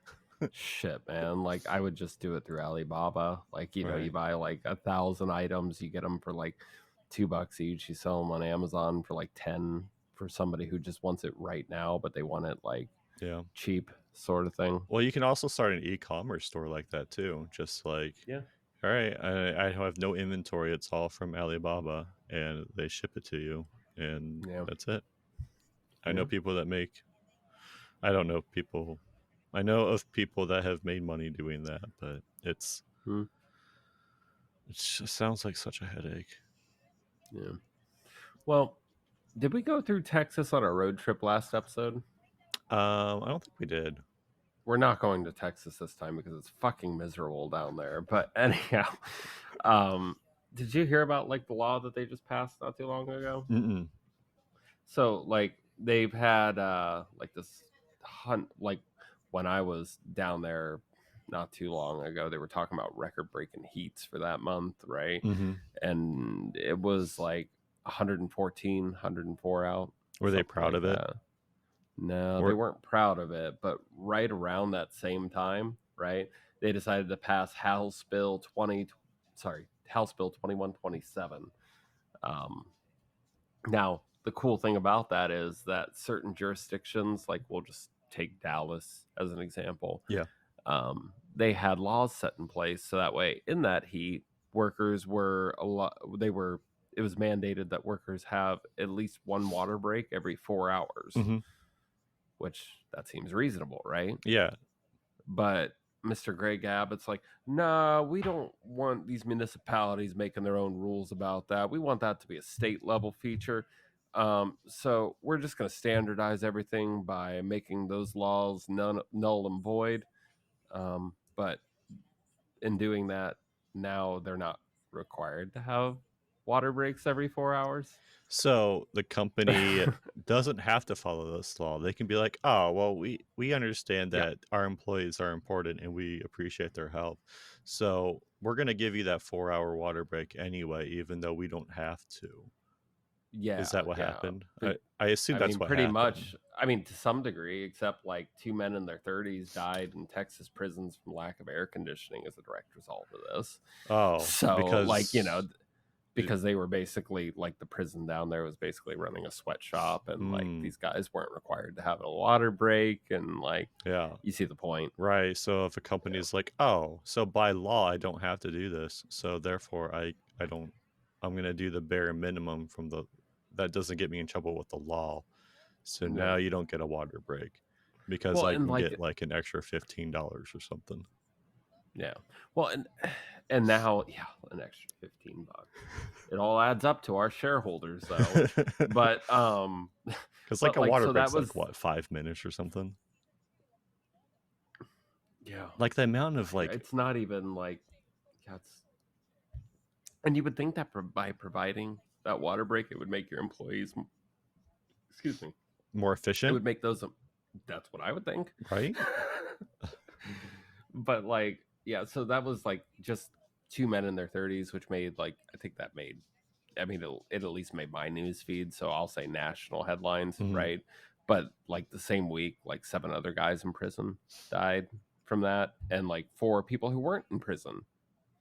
shit, man. Like I would just do it through Alibaba. Like you Right. buy like 1,000 items, you get them for like $2 each. You sell them on Amazon for like 10 for somebody who just wants it right now, but they want it like Yeah. cheap, sort of thing. Well, you can also start an e-commerce store like that too, just like, Yeah, "All right, I have no inventory, it's all from Alibaba," and they ship it to you, and yeah, that's it. I know yeah. people that make I don't know people I know of people that have made money doing that, but Hmm. it just sounds like such a headache. Yeah. Well, did we go through Texas on a road trip last episode? I don't think we did. We're not going to Texas this time because it's fucking miserable down there. But anyhow, um, did you hear about like the law that they just passed not too long ago? Mm-mm. So like they've had like this hunt like when I was down there not too long ago, they were talking about record breaking heats for that month, right? Mhm. And it was like 114, 104 out, Were they something proud like of it? that. No, they Or weren't proud of it, but right around that same time, right, they decided to pass House Bill 2127. Um, now the cool thing about that is that certain jurisdictions, like we'll just take Dallas as an example, Yeah. they had laws set in place so that way in that heat, workers were a lot. They were. It was mandated that workers have at least one water break every 4 hours, hmm which that seems reasonable, right? Yeah. But Mr. Greg Abbott's like, nah, we don't want these municipalities making their own rules about that. We want that to be a state level feature. So we're just going to standardize everything by making those laws null and void. But in doing that, now they're not required to have water breaks every 4 hours. So the company doesn't have to follow this law. They can be like, oh, well, we understand Yeah. that our employees are important and we appreciate their help. So we're going to give you that 4-hour water break anyway, even though we don't have to. Yeah. Is that what Yeah. happened? But, I assume I that's mean, what pretty happened. much. I mean, to some degree, except like 2 men in their 30s died in Texas prisons from lack of air conditioning as a direct result of this. Oh, So, like, you know, because because they were basically like the prison down there was basically running a sweatshop, and like these guys weren't required to have a water break, and like, yeah. you see the point, Right. So if a company is like, oh, so by law I don't have to do this, so therefore I don't, I'm gonna do the bare minimum from the that doesn't get me in trouble with the law. So now No. you don't get a water break because Well, I and can like, get like an extra $15 or something. yeah. Well, and now, yeah, an extra $15. It all adds up to our shareholders, though. But Because like but a like, water so that break's was, like what, 5 minutes or something? yeah. Like the amount of like, It's not even like, yeah, it's, and you would think that by providing that water break, it would make your employees, excuse me, more it efficient, would make those. That's what I would think. right? But like, yeah, so that was like just 2 men in their 30s, which made like, I think that made, I mean, it at least made my news feed. So I'll say national headlines, Mhm. right? But like the same week, like 7 other guys in prison died from that, and like 4 people who weren't in prison,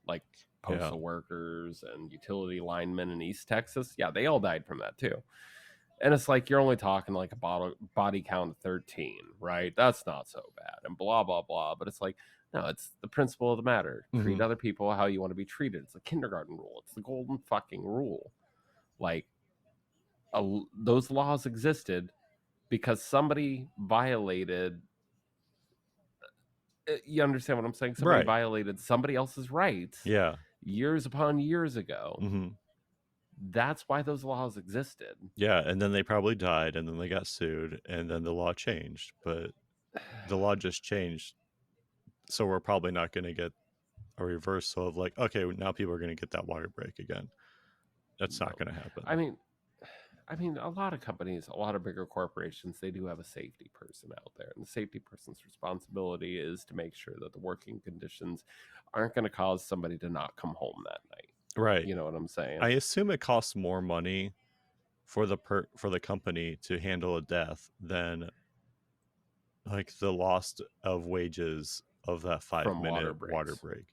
like postal workers and utility linemen in East Texas. Yeah, they all died from that too. And it's like, you're only talking like a body count of 13, right? That's not so bad, and blah blah blah. But it's like, no, it's the principle of the matter. Treat Mhm. other people how you want to be treated. It's the kindergarten rule. It's the golden fucking rule. Like, those laws existed because somebody violated. You understand what I'm saying? Somebody Right. violated somebody else's rights Yeah. years upon years ago. hmm That's why those laws existed. Yeah, and then they probably died, and then they got sued, and then the law changed. But the law just changed, so we're probably not going to get a reversal of like, okay, now people are going to get that water break again. That's not No. going to happen. I mean, a lot of companies, a lot of bigger corporations, they do have a safety person out there, and the safety person's responsibility is to make sure that the working conditions aren't going to cause somebody to not come home that night. Right. You know what I'm saying? I assume it costs more money for the company to handle a death than like the loss of wages of that From 5-minute water breaks. break.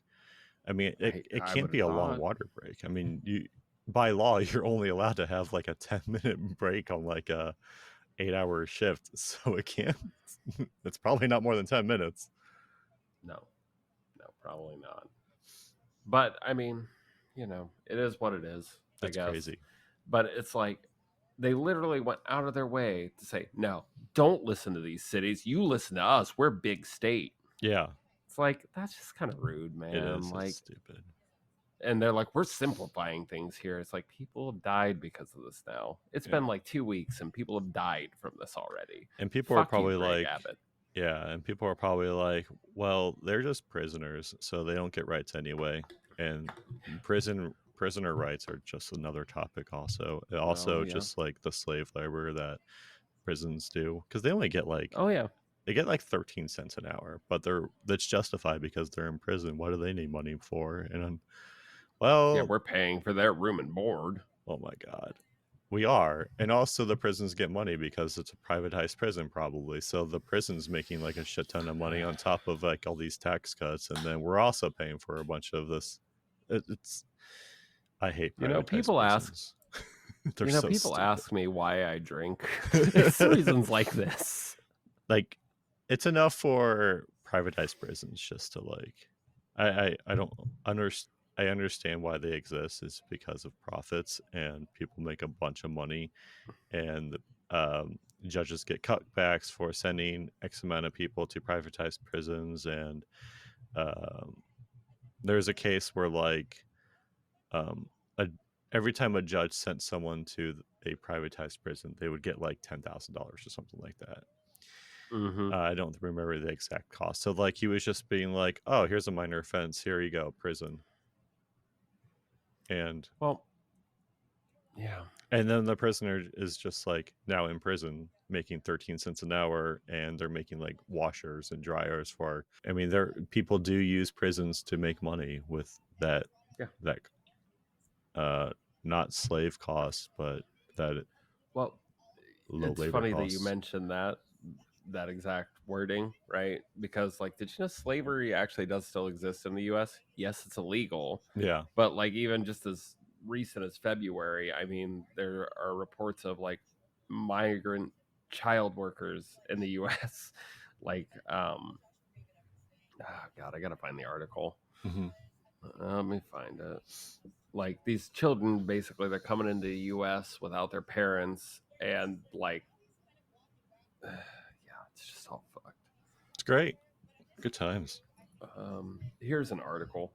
I mean, it I can't would be have a long thought. water break. I mean, you by law you're only allowed to have like a 10-minute break on like a 8-hour shift, so it can't. It's probably not more than 10 minutes. No, probably not. But I mean, you know, it is what it is. That's I guess. crazy. But it's like, they literally went out of their way to say, no, don't listen to these cities. You listen to us. We're big state. Yeah, It's like, that's just kind of rude, man. it is. Like, It's stupid. and they're like, we're simplifying things here. It's like, people have died because of this now. It's been like 2 weeks and people have died from this already. And people Fuck are probably you, Greg like, Abbott. yeah, and people are probably like, well, they're just prisoners, so they don't get rights anyway. And prisoner rights are just another topic also. Also, yeah. just like the slave labor that prisons do, because they only get like, Oh yeah, they get like 13 cents an hour, but that's justified because they're in prison. What do they need money for? And well, yeah, we're paying for their room and board. oh my god, we are. And also the prisons get money because it's a privatized prison probably, so the prison's making like a shit ton of money on top of like all these tax cuts, and then we're also paying for a bunch of this. It's I hate privatized People ask, prisons. They're so People stupid. ask me why I drink. It's reasons like this. Like, it's enough for privatized prisons just to like. I don't understand. I understand why they exist is because of profits and people make a bunch of money, and judges get cutbacks for sending X amount of people to privatized prisons. And there's a case where like um, a, every time a judge sent someone to a privatized prison, they would get like $10,000 or something like that. Mm-hmm. I don't remember the exact cost. So like he was just being like, "Oh, here's a minor offense. Here you go, prison." And Well, yeah. and then the prisoner is just like now in prison making 13 cents an hour, and they're making like washers and dryers for. I mean, there people do use prisons to make money with that. Yeah. That not slave costs, but that Well, low it's labor funny that you costs. mentioned that exact wording, right? Because like, did you know slavery actually does still exist in the U.S.? Yes, it's illegal, Yeah. but like even just as recent as February, I mean, there are reports of like migrant child workers in the U.S. like, oh God, I gotta find the article. Mm-hmm. Let me find it. Like these children, basically, they're coming into the U.S. without their parents, and like, yeah, it's just all fucked. It's great. Good times. Here's an article.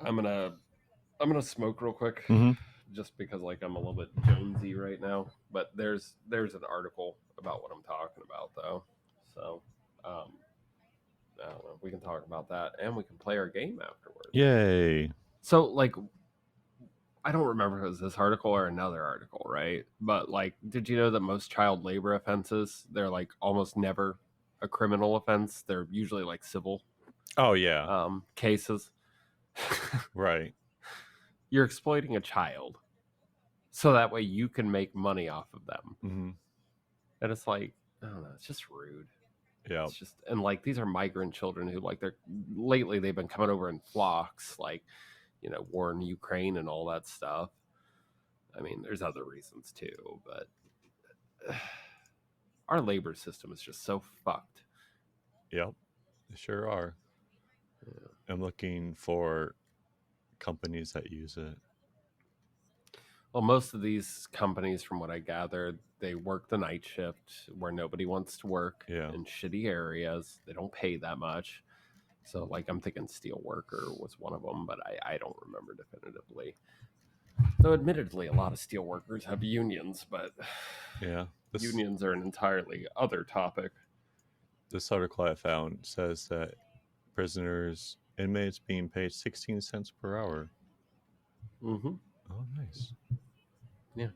I'm gonna smoke real quick, Mm-hmm. just because like I'm a little bit jonesy right now. But there's an article about what I'm talking about though. So I don't know. We can talk about that, and we can play our game afterwards. Yay. So like, I don't remember if it was this article or another article, right? But like, did you know that most child labor offenses, they're like almost never a criminal offense? They're usually like civil Oh yeah. cases. Right. You're exploiting a child so that way you can make money off of them. Mm-hmm. And it's like, I don't know, it's just rude. Yeah. It's just, and like these are migrant children who like they're lately they've been coming over in flocks, like, war in Ukraine and all that stuff. I mean, there's other reasons too, but our labor system is just so fucked. Yep. They sure are. Yeah. I'm looking for companies that use it. Well, most of these companies, from what I gathered, they work the night shift where nobody wants to work Yeah. in shitty areas. They don't pay that much. So, like, I'm thinking steel worker was one of them, but I don't remember definitively. Though, admittedly, a lot of steel workers have unions, but Yeah. unions are an entirely other topic. This article I found says that inmates being paid 16 cents per hour. Mm-hmm. Oh, nice. Yeah.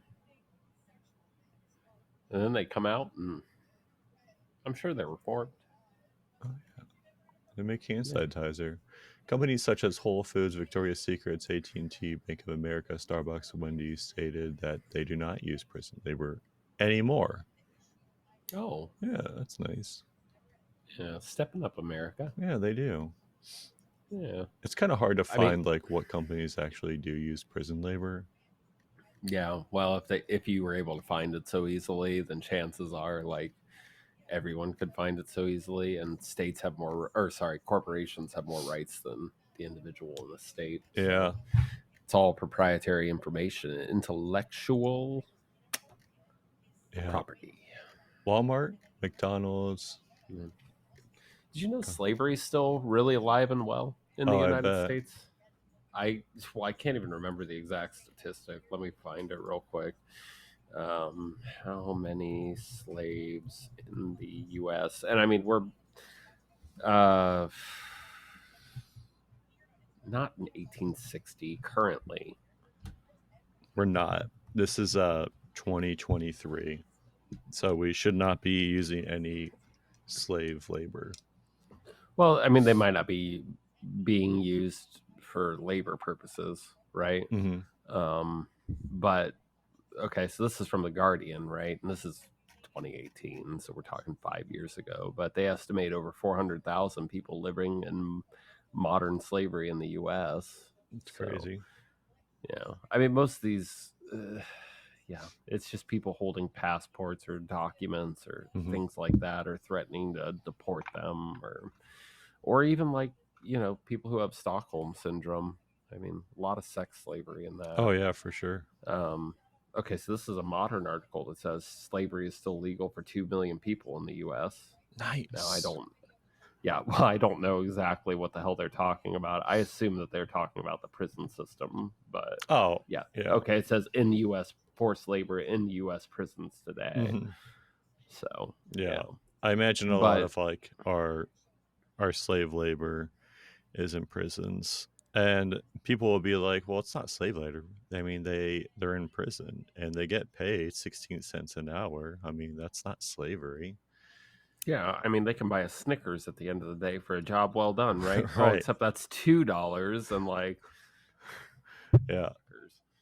And then they come out, and I'm sure they're reformed. Oh, yeah. They make hand sanitizer. Companies such as Whole Foods, Victoria's Secrets, AT&T, Bank of America, Starbucks, and Wendy's stated that they do not use prison labor anymore. Oh. Yeah, that's nice. Yeah, stepping up, America. Yeah, they do. Yeah. It's kind of hard to find like what companies actually do use prison labor. Yeah, well, if you were able to find it so easily, then chances are like everyone could find it so easily, and states have more, or sorry, corporations have more rights than the individual in the state. Yeah. So it's all proprietary information, intellectual property. Walmart, McDonald's. Yeah. Did you know slavery is still really alive and well in the United States? I can't even remember the exact statistic. Let me find it real quick. How many slaves in the U.S.? And I mean, we're not in 1860 currently. We're not. This is 2023, so we should not be using any slave labor. Well, I mean, they might not be being used for labor purposes, right? Mm-hmm. But okay, so this is from the Guardian, right? And this is 2018, so we're talking 5 years ago. But they estimate over 400,000 people living in modern slavery in the U.S. It's crazy. Yeah, I mean, most of these yeah, it's just people holding passports or documents or Mhm. things like that, or threatening to deport them, or even like people who have Stockholm syndrome. I mean, a lot of sex slavery in that. Oh yeah, for sure. Okay, so this is a modern article that says slavery is still legal for 2 million people in the U.S. Now, Nice. well, I don't know exactly what the hell they're talking about. I assume that they're talking about the prison system, but Oh yeah. yeah. Okay, it says in the U.S. forced labor in U.S. prisons today. Mhm. So, Yeah. yeah. I imagine a lot But of like our slave labor is in prisons, and people will be like, well, it's not slave labor. I mean, they're in prison and they get paid 16 cents an hour. I mean, that's not slavery. yeah, I mean, they can buy a Snickers at the end of the day for a job well done, right? Oh, Right. except that's $2, and like, Yeah.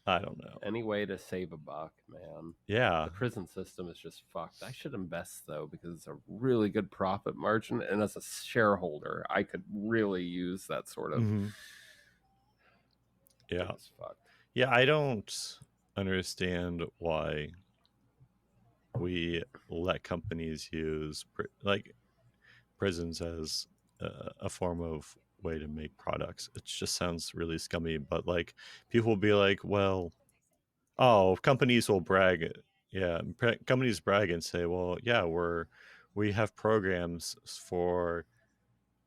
I don't know. any way to save a buck, man. Yeah. The prison system is just fucked. I should invest though, because it's a really good profit margin, and as a shareholder, I could really use that sort of. Mhm. Yeah. It is fucked. Yeah, I don't understand why we let companies use like prisons as a form of way to make products. It just sounds really scummy, but like people will be like, well, oh, companies will brag. Yeah, companies brag and say, well, yeah, we have programs for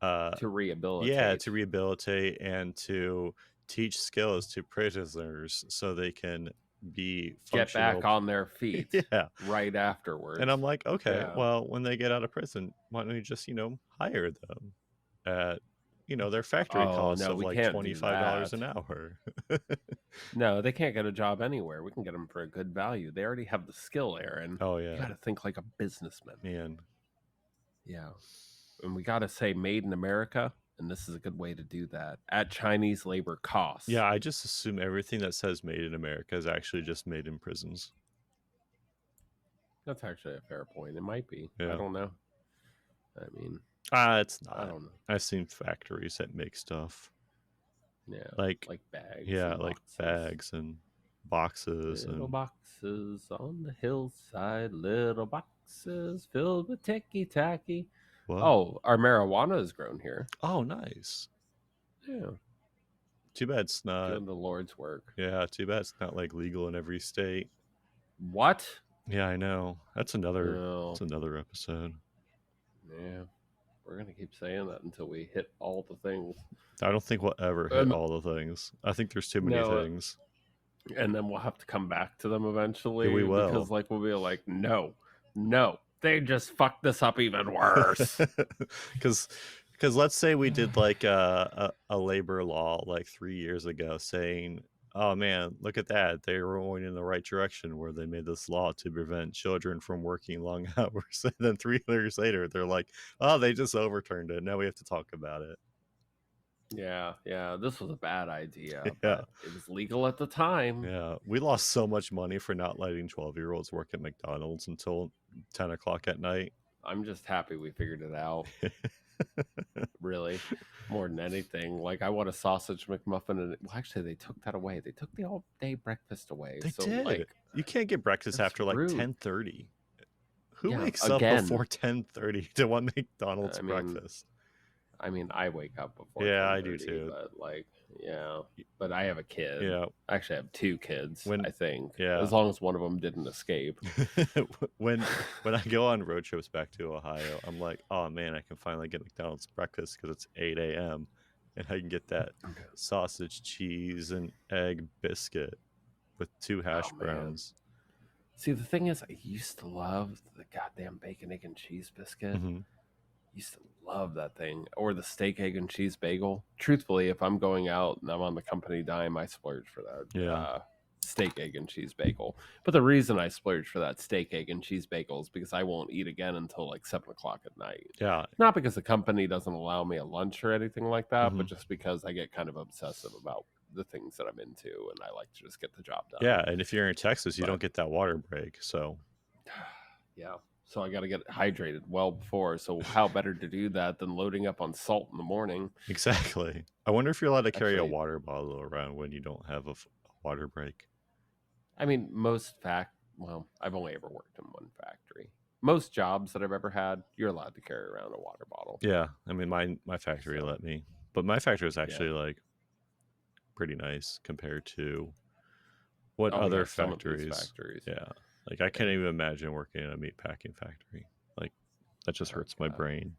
To yeah, rehabilitate. to rehabilitate and to teach skills to prisoners so they can be Get back functional. on their feet Yeah. right And afterwards. I'm like, okay, Yeah. well, when they get out of prison, why don't you just, hire them at, their factory Oh costs no, of we like can't do $25 that. an hour. No, they can't get a job anywhere. We can get them for a good value. They already have the skill, Aaron. Oh, You yeah, got to think like a businessman. man. Yeah. And we got to say made in America. And this is a good way to do that at Chinese labor costs. Yeah, I just assume everything that says made in America is actually just made in prisons. That's actually a fair point. It might be. Yeah. I don't know. I mean, It's not. I don't know. I've seen factories that make stuff. Yeah. Like bags. Yeah, and like boxes. bags and boxes Little and boxes on the hillside. Little boxes filled with ticky tacky. what? Oh, our marijuana is grown here. Oh, nice. Yeah. Too bad it's not. Doing the Lord's work. Yeah, too bad it's not like legal in every state. What? Yeah, I know. That's another No. that's another episode. Yeah. We're going to keep saying that until we hit all the things. I don't think we'll ever hit all the things. I think there's too many things. And then we'll have to come back to them eventually. Yeah, we will. Because like we'll be like, no, they just fucked this up even worse. Because let's say we did like a labor law like 3 years ago saying, oh man, look at that, they were going in the right direction where they made this law to prevent children from working long hours, and then 3 years later they're like, oh, they just overturned it, now we have to talk about it. Yeah, this was a bad idea. Yeah. But it was legal at the time. Yeah, we lost so much money for not letting 12-year-olds work at McDonald's until 10 o'clock at night. I'm just happy we figured it out. Really, more than anything. Like, I want a sausage McMuffin, and actually they took that away. They took the all-day breakfast away. They so did. like, you can't get breakfast that's after like rude. 10:30. Who Yeah, wakes up again. before 10:30 to want McDonald's breakfast? I mean, I wake up before. Yeah, I do too. But like, yeah, but I have a kid. Yeah, actually, I have 2 kids. I think. Yeah, as long as one of them didn't escape. when I go on road trips back to Ohio, I'm like, oh man, I can finally get McDonald's breakfast because it's 8 a.m. and I can get that sausage, cheese, and egg biscuit with 2 hash browns. See, the thing is, I used to love the goddamn bacon, egg, and cheese biscuit. Mm-hmm. Used to love that thing, or the steak, egg, and cheese bagel. Truthfully, if I'm going out and I'm on the company dime, I splurge for that. Yeah. Steak, egg, and cheese bagel. But the reason I splurge for that steak, egg, and cheese bagel is because I won't eat again until like 7 o'clock at night. Yeah. Not because the company doesn't allow me a lunch or anything like that, but just because I get kind of obsessive about the things that I'm into, and I like to just get the job done. Yeah, and if you're in Texas, you don't get that water break, so. Yeah. So I got to get hydrated well before. So how better to do that than loading up on salt in the morning? Exactly. I wonder if you're allowed to carry a water bottle around when you don't have a water break. I mean, well, I've only ever worked in one factory. Most jobs that I've ever had, you're allowed to carry around a water bottle. Yeah, I mean my factory So, let me, but my factory was yeah. actually like pretty nice compared to what Oh yeah, other some of these factories. factories. Yeah, like I Yeah. can't even imagine working in a meat packing factory. Like that just Oh hurts my god. brain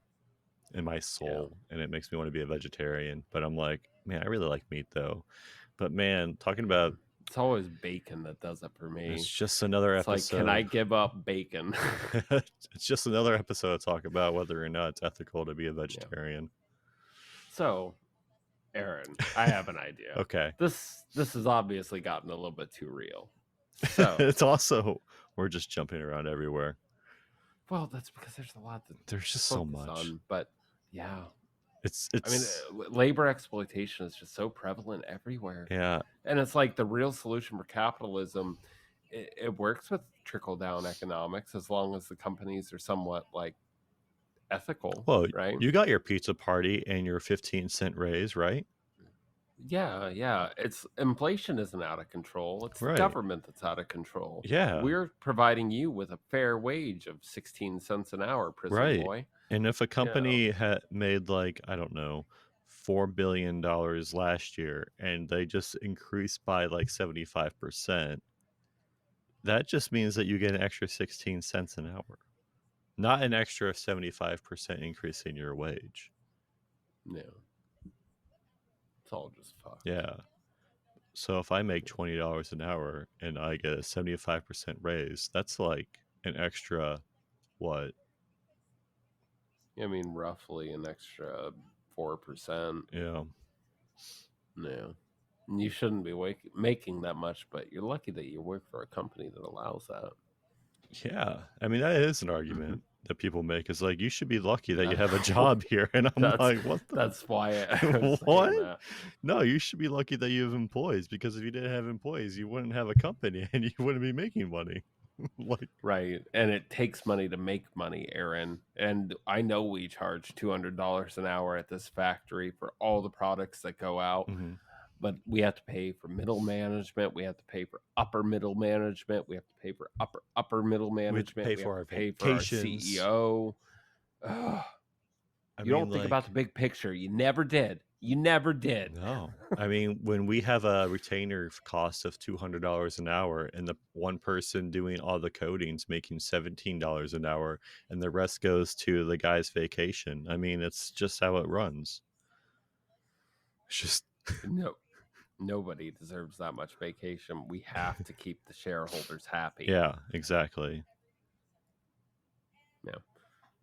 and my soul, and it makes me want to be a vegetarian. But I'm like, man, I really like meat though. But man, talking about It's always bacon that does it for it's me. just another It's like, can I episode. give up bacon? It's just another episode to talk about whether or not it's ethical to be a Yeah. vegetarian. So, Aaron, I have an idea. Okay. This has obviously gotten a little bit too real. So, It's also we're just jumping around everywhere. well, that's because there's a lot to There's just so focus much. on. But yeah, It's I mean, labor exploitation is just so prevalent everywhere. yeah. And it's like the real solution for capitalism. It works with trickle down economics as long as the companies are somewhat like ethical, Well, right? you got your pizza party and your 15-cent raise, right? Yeah. It's inflation isn't out of control. It's the Right. government that's out of control. Yeah. We're providing you with a fair wage of 16 cents an hour, prison Right. boy. And if a Yeah. company had made like, I don't know, $4 billion last year and they just increased by like 75%, that just means that you get an extra 16 cents an hour, not an extra 75% increase in your wage. Yeah. It's all just fucked. Yeah. So if I make $20 an hour and I get a 75% raise, that's like an extra, what? I mean, roughly an extra 4%. Yeah. Yeah. And you shouldn't be making that much, but you're lucky that you work for a company that allows that. Yeah. I mean, that is an argument that people make. Is like, you should be lucky that you have a No. job here. And I'm like, what the? That's why I was What? saying that. No, you should be lucky that you have employees, because if you didn't have employees, you wouldn't have a company and you wouldn't be making money. Like, Right. And it takes money to make money, Aaron. And I know we charge $200 an hour at this factory for all the products that go out. mhm. But we have to pay for middle management. We have to pay for upper middle management. We have to pay for upper middle management. pay We for have to our pay for our vacations. CEO. Ugh. You don't think about the big picture. You never did. You never did. No. I mean, when we have a retainer cost of $200 an hour and the one person doing all the coding's making $17 an hour and the rest goes to the guy's vacation, I mean, it's just how it runs. It's just No, nobody deserves that much vacation. We have to keep the shareholders happy. yeah, exactly. Yeah.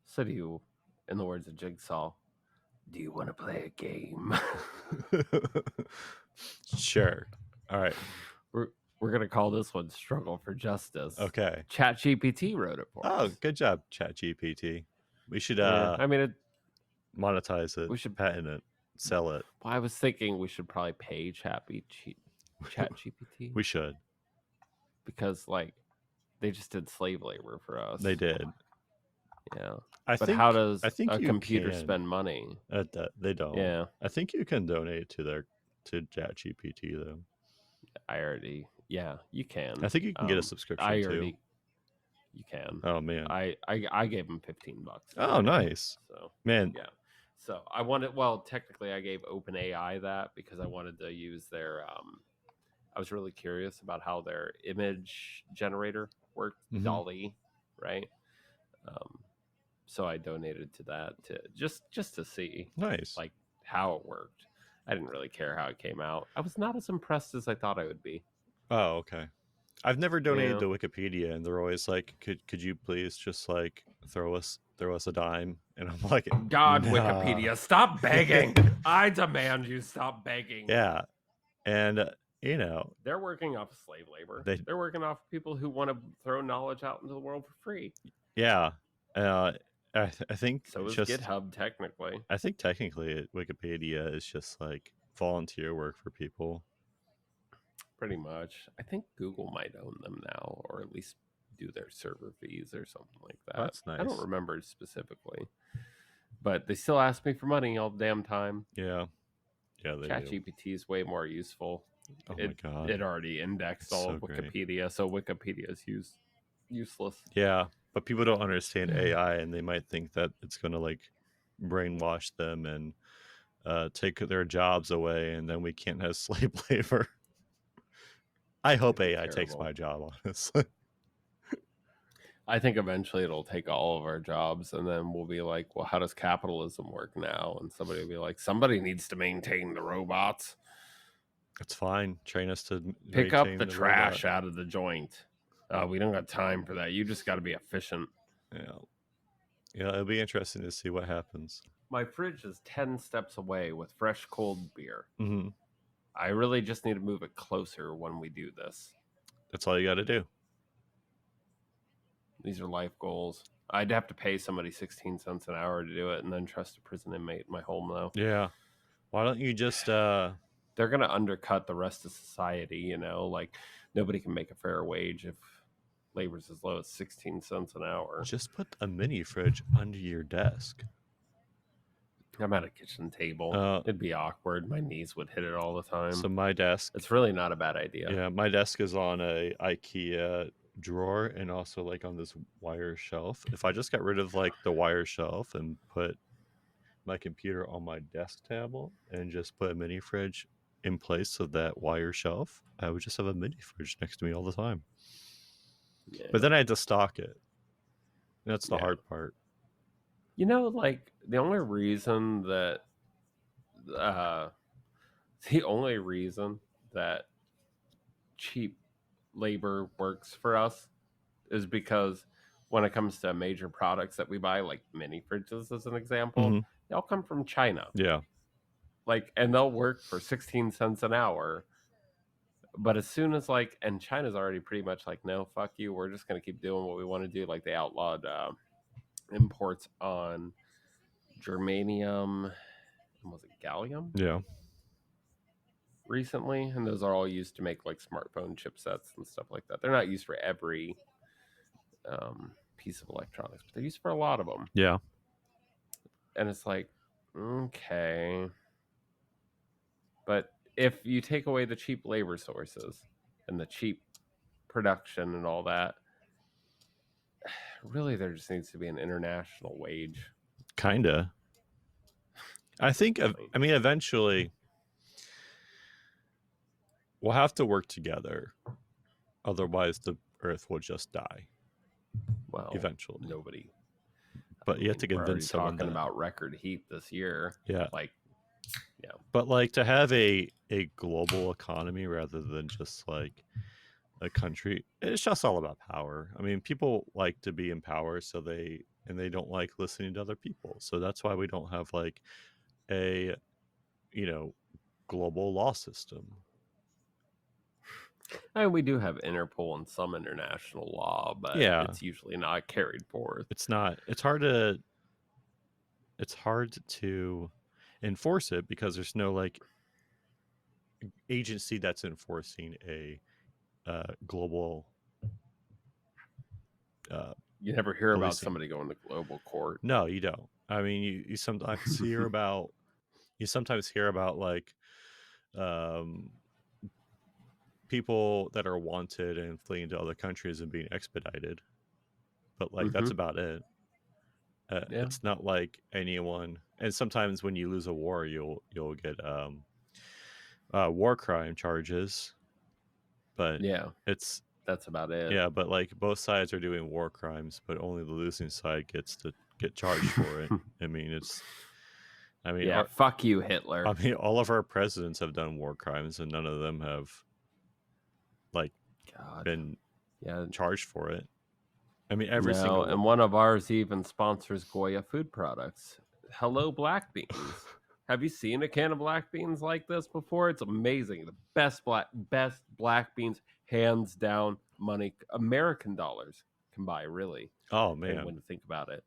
So do you, in the words of Jigsaw, do you want to play a game? Sure. All right. We're gonna call this one "Struggle for Justice." Okay. ChatGPT wrote it for Oh, us. good job, ChatGPT. We should Yeah, I mean, monetize it. we should patent it, sell it. Well, I was thinking we should probably pay ChatGPT We should. because, like, they just did slave labor for us. They did. Yeah. I But think how does I think a you computer can. spend money? They don't. Yeah, I think you can donate to ChatGPT though. yeah, you can. I think you can get a subscription too. You can. Oh man. I gave him $15. Oh, nice. So Man. yeah. So I wanted, well, technically I gave OpenAI that because I wanted to use their I was really curious about how their image generator worked, Mhm. DALL-E, right? So I donated to that to just to see Nice. like how it worked. I didn't really care how it came out. I was not as impressed as I thought I would be. Oh, okay. I've never donated Yeah. to Wikipedia, and they're always like, "Could you please just like throw us a dime?" And I'm like, God, "Nah." Wikipedia, stop begging. I demand you stop begging. Yeah, and you know, They're working off of slave labor. They- They're working off of people who want to throw knowledge out into the world for free. yeah. I think So is just GitHub technically. I think technically Wikipedia is just like volunteer work for people. Pretty much. I think Google might own them now, or at least do their server fees or something like that. That's I nice. don't remember specifically. But they still ask me for money all the damn time. Yeah, they do. ChatGPT is way more useful. Oh my god, it already indexed it's all so of great. Wikipedia, so Wikipedia is useless. Yeah, but people don't understand AI, and they might think that it's going to like brainwash them and take their jobs away, and then we can't have slave labor. I hope It'd be AI takes terrible. my job, honestly. I think eventually it'll take all of our jobs, and then we'll be like, well, how does capitalism work now? And somebody will be like, somebody needs to maintain the robots. It's fine. Train us to Pick up maintain the the trash robot. out of the joint. We don't got time for that. You just got to be efficient. Yeah. Yeah, it'll be interesting to see what happens. My fridge is 10 steps away with fresh cold beer. Mm-hmm. I really just need to move it closer when we do this. That's all you got to do. These are life goals. I'd have to pay somebody 16 cents an hour to do it and then trust a prison inmate in my home, though. Yeah. Why don't you just They're going to undercut the rest of society, you know? Like, nobody can make a fair wage if labor's as low as 16 cents an hour. just put a mini fridge under your desk? I'm at a kitchen table. It'd be awkward. My knees would hit it all the time. So my desk, It's really not a bad idea. yeah, my desk is on a IKEA drawer and also like on this wire shelf. If I just got rid of like the wire shelf and put my computer on my desk table and just put a mini fridge in place of that wire shelf, I would just have a mini fridge next to me all the time. Yeah. But then I had to stock it. That's the Yeah. hard part. You know, like the only reason that cheap labor works for us is because when it comes to major products that we buy, like mini fridges as an example, Mhm. they all come from China. Yeah. Like, and they'll work for 16 cents an hour. But as soon as like, and China's already pretty much like, no, fuck you, we're just gonna keep doing what we want to do. Like they outlawed imports on germanium, and was it gallium? Yeah. Recently, and those are all used to make like smartphone chipsets and stuff like that. They're not used for every piece of electronics, but they're used for a lot of them. Yeah. And it's like, okay, but if you take away the cheap labor sources and the cheap production and all that, really there just needs to be an international wage. Kinda. I think, I mean, eventually we'll have to work together. Otherwise, the Earth will just die. Well, eventually. nobody. But you have to convince someone talking about record heat this year. Yeah. Like, yeah. But like to have a global economy rather than just like a country, it's just all about power. I mean, people like to be in power, so they don't like listening to other people. So that's why we don't have like a, you know, global law system. And we do have Interpol and some international law, but Yeah. it's usually not carried forth. It's not. It's hard to enforce it because there's no like agency that's enforcing a global. You never hear about policing. somebody going to global court. No, you don't. I mean, you sometimes hear about like people that are wanted and fleeing to other countries and being expedited, but like that's about it. Yeah. It's not like anyone. And sometimes when you lose a war, you'll get war crime charges, but Yeah, that's about it. Yeah, but like both sides are doing war crimes, but only the losing side gets to get charged for it. I mean, yeah, fuck you, Hitler. I mean, all of our presidents have done war crimes, and none of them have like been charged for it. I mean, every single one. And one of ours even sponsors Goya food products. Hello, black beans. Have you seen a can of black beans like this before? It's amazing. The best black beans, hands down. Money, American dollars can buy, really. Oh man, when you think about it.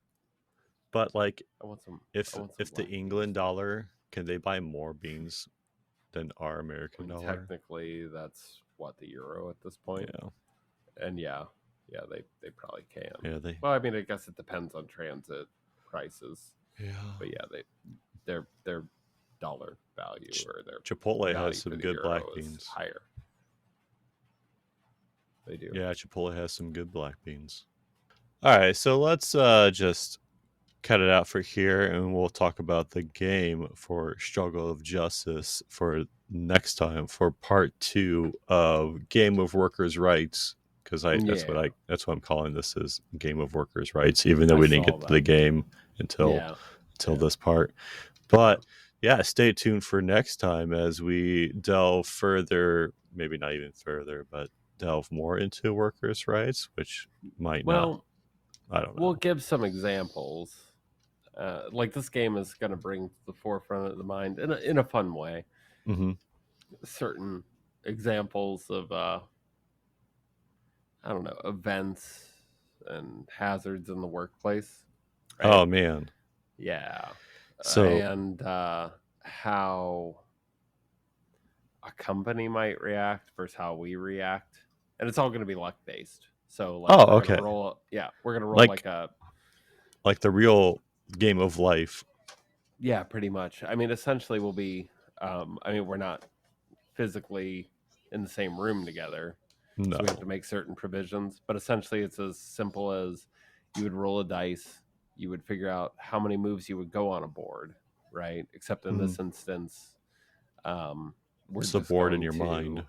But like, I want some. If the England dollar, can they buy more beans than our American dollar? Technically, that's what the euro at this point. Yeah. And they probably can. Yeah, Well, I mean, I guess it depends on transit prices. Yeah. But yeah, they're dollar value or their Chipotle value has for some the good black euro is beans. higher. They do. Yeah, Chipotle has some good black beans. All right, so let's just cut it out for here, and we'll talk about the game for Struggle of Justice for next time for part 2 of Game of Workers' Rights, because that's what I'm calling this, is Game of Workers' Rights, even though we didn't get to the game until this part. But yeah, stay tuned for next time as we delve further, maybe not even further, but delve more into workers' rights, which might not. I don't know. We'll give some examples. Like this game is going to bring to the forefront of the mind in a fun way. Mm-hmm. Certain examples of I don't know, events and hazards in the workplace. Right? Oh man. Yeah. So and how a company might react versus how we react, and it's all going to be luck based. So like, we're gonna roll like the real game of life. Yeah, pretty much. I mean, essentially, we'll be. We're not physically in the same room together, so we have to make certain provisions. But essentially, it's as simple as you would roll a dice. You would figure out how many moves you would go on a board, right? Except in this instance, it's the board in your mind.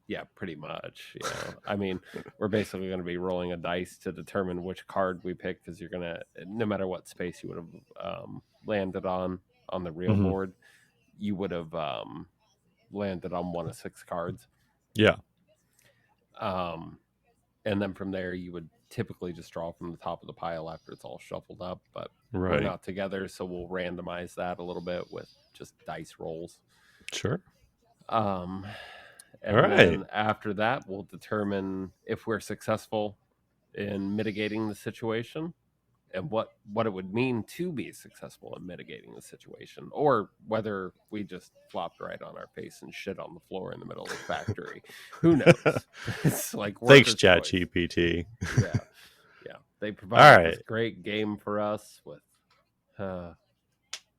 Yeah, pretty much. You know, I mean, we're basically going to be rolling a dice to determine which card we pick, because you're going to, no matter what space you would have landed on the real board, you would have landed on one of 6 cards. Yeah. And then from there, you would typically just draw from the top of the pile after it's all shuffled up. But we're not together, so we'll randomize that a little bit with just dice rolls. Sure. And then after that, we'll determine if we're successful in mitigating the situation and what it would mean to be successful in mitigating the situation, or whether we just flopped right on our face and shit on the floor in the middle of the factory. Who knows? It's like, thanks, ChatGPT. Yeah. They provided this great game for us with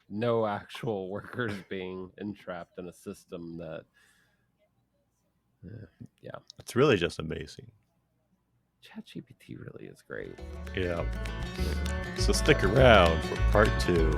no actual workers being entrapped in a system that. Yeah, it's really just amazing. ChatGPT really is great. Yeah. So stick around for part 2.